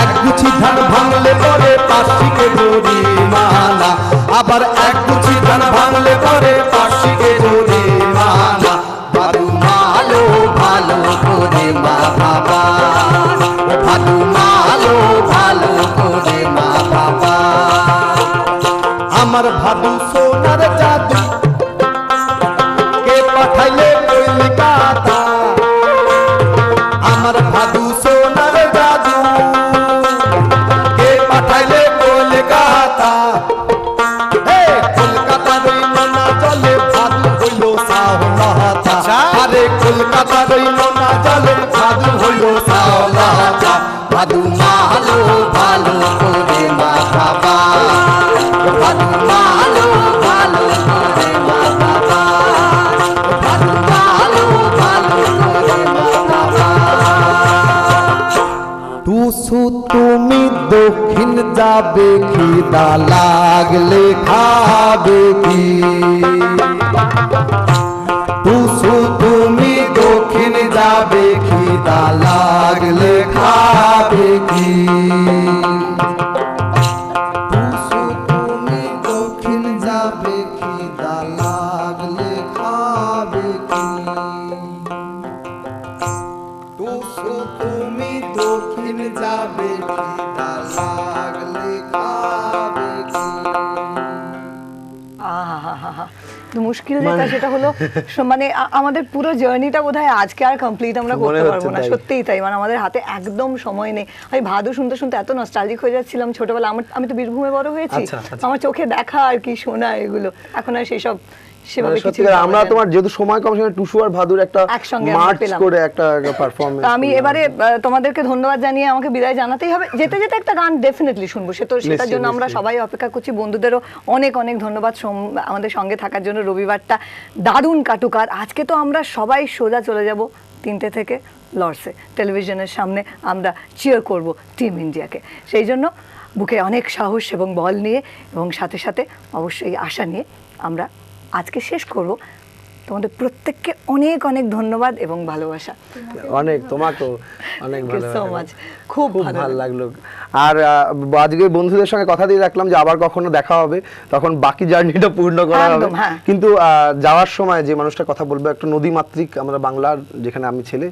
এক গুছি ধান ভাঙলে পরে পাশিকে জড়ি মালা, আবার এক গুছি ধান ভাঙলে পরে পাশিকে জড়ি মালা। ভাদু মালো ভালো করে মা বাবা, ভাদু মালো ভালো করে মা বাবা। আমার ভাদু সোনার জাদু কে পাঠাইলে কলিকাতা, আমার ভাদু সোনার জাদু কে পাঠাইলে কলিকাতা। ভাদু মালো ভালো করে মাখাবা, ভাদু মালো ভালো করে মাখাবা, ভাদু মালো ভালো করে মাখাবা। টুসু তুমি দক্ষিণ যাবে খিদা লাগলে খাবে কি? টুসু তুমি দক্ষিণ যাবে খিদা লাগলে খাবে কি? টুসু তুমি দক্ষিণ যাবে খিদা লাগলে খাবে কি? টুসু তুমি দক্ষিণ যাবে খিদা লাগলে খাবে কি? আহা, তো মুশকিল যেটা সেটা হলো মানে আমাদের পুরো জার্নিটা বোধহয় আজকে আর কমপ্লিট আমরা মনে করতে হচ্ছে পারবো না, তাই। সত্যিই তাই। মানে আমাদের হাতে একদম সময় নেই। আমি ভাদু শুনতে শুনতে এত নস্টালজিক হয়ে যাচ্ছিলাম ছোটবেলা। আমি তো বীরভূমে বড় হয়েছি, আচ্ছা, আচ্ছা। আমার চোখে দেখা আর কি শোনা এগুলো, এখন আর সেসব সেভাবে কিছু সত্যি আমরা তোমার যেহেতু সময় কম, সেখানে টুসু আর ভাদুর একটা একসঙ্গে আমরা মার্চ পেলাম। করে একটা পারফরমেন্স। তা আমি এবারে তোমাদেরকে ধন্যবাদ জানিয়ে আমাকে বিদায় জানাতেই হবে। যেতে যেতে একটা গান ডেফিনেটলি শুনবো, সেটার জন্য আমরা সবাই অপেক্ষা করছি। বন্ধুদেরও অনেক অনেক ধন্যবাদ আমাদের সঙ্গে থাকার জন্য। রবিবারটা দারুণ কাটুক। আর আজকে তো আমরা সবাই সোজা চলে যাব 3টে থেকে লর্ডসে, টেলিভিশনের সামনে আমরা চিয়ার করব টিম ইন্ডিয়াকে। সেই জন্য বুকে অনেক সাহস এবং বল নিয়ে এবং সাথে সাথে অবশ্যই আশা নিয়ে আমরা আজকে শেষ করব। তোমাদের প্রত্যেককে অনেক অনেক ধন্যবাদ এবং ভালোবাসা। অনেক তোমাকেও অনেক ভালো সো মাচ, খুব ভালো লাগলো। আর আজকে বন্ধুদের সঙ্গে কথা দিয়ে রাখলাম যে আবার কখনো দেখা হবে, তখন বাকি জার্নিটা পূর্ণ করা হবে। একদম, হ্যাঁ। কিন্তু যাওয়ার সময় যে মানুষটা কথা বলবো, একটা নদীমাতৃক, আমরা বাংলার, যেখানে আমি ছেলে,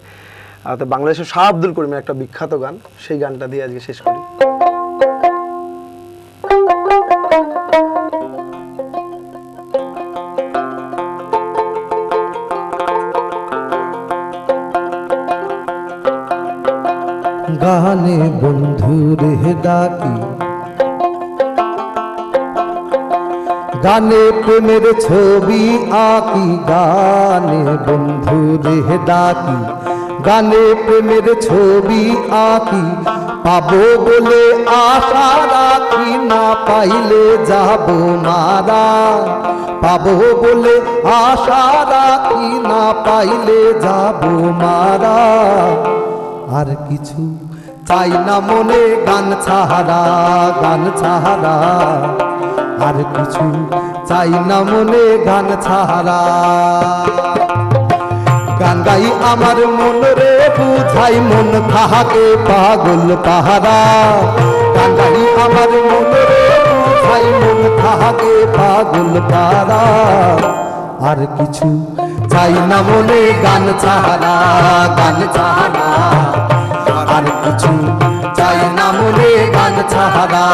তো বাংলাদেশের শাহ আব্দুল করিমের একটা বিখ্যাত গান, সেই গানটা দিয়ে আজকে শেষ করি। গানে বন্ধুরে ডাকি, গানে প্রেমের ছবি আঁকি, গানে বন্ধুরে ডাকি, গানে প্রেমের ছবি আঁকি, পাবো বলে আশা রাখি, না পাইলে যাব মারা, পাবো বলে আশা রাখি, না পাইলে যাব মারা। আর কিছু চাই না মনে গান ছাড়া, গান ছাড়া, আর কিছু চাই না মনে গান ছাড়া। গান গাই আমার মন রে বুঝাই, মন থাকে পাগল পাহারা। গান গাই আমার মন রে বুঝাই, মন থাকে পাগল পাহারা। আর কিছু চাই না মনে গান ছাড়া, গান ছাড়া, আর কিছু চাই না মনে গান ছাড়া।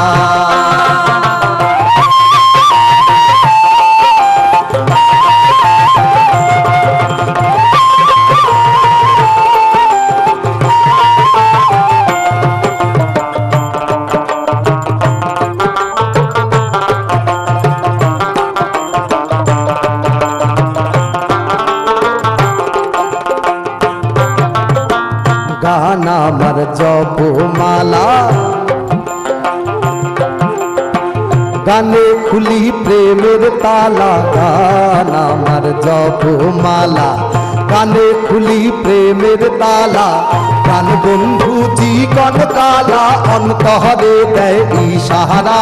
গান আমার জপমালা, গানে খুলি প্রেমের তালা, গান আমার জপমালা, গানে খুলি প্রেমের তালা। গান বন্ধু জীবন কালা, অন্তরে দেয় ইশারা।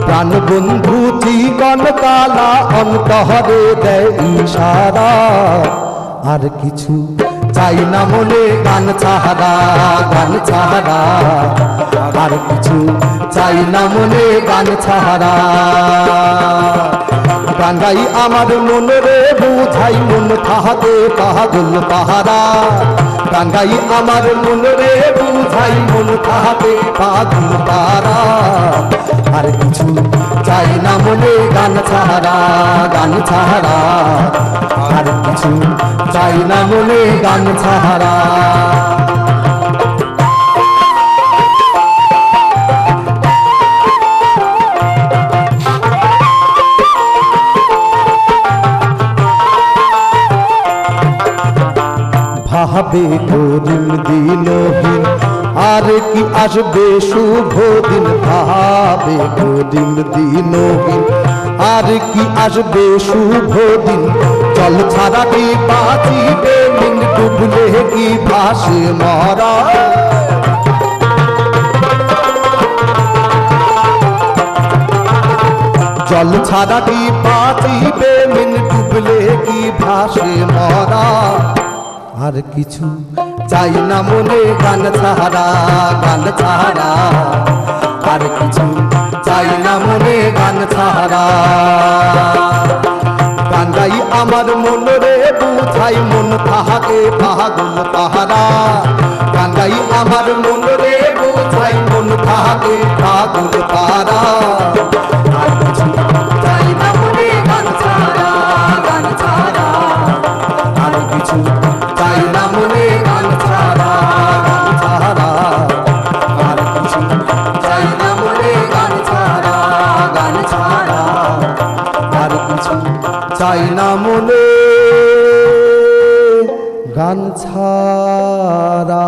প্রাণ বন্ধু জীবন কালা, অন্তরে দেয় ইশারা। আর কিছু চাই না মনে গান ছাড়া, গান ছাড়া, আর কিছু চাই না মনে গান ছাড়া। গান গাই আমার মন রে বুঝাই, মন থাকে পাগল পাহারা। গান গাই আমার মন রে বুঝাই, মন থাকে পাগল পাহারা। আর কিছু চাই না মনে গান ছাড়া, গান ছাড়া, আর কিছু চাই না মনে গান ছাড়া। ভাবে করিম দিনহীন, আর কি আসবে শুভ দিন ভাবে করিম দিনহীন, আর কি আসবে শুভ দিন। জল ছাড়া কি বাঁচিবে মিন, ডুবলে কি ভাসে মরা। জল ছাড়া কি বাঁচিবে মিন, ডুবলে কি ভাসে মরা। আর কিছু চাই না মনে গান ছাড়া, গান ছাড়া। আর কিছু চাই না মনে গান ছাড়া। গান গাই আমার মন রে বুঝাই, মন তাহাকে পাগল তাহারা। গান গাই আমার মন রে বুঝাই, মন তাহাকে পাগল তাহারা। আর কিছু চাই না মনে গান ছাড়া, গান ছাড়া। আর কিছু চাই না মনে গান ছাড়া, গান ছাড়া। আর কিছু চাই না মনে গান ছাড়া, গান ছাড়া। আর কিছু চাই না মনে গান ছাড়া।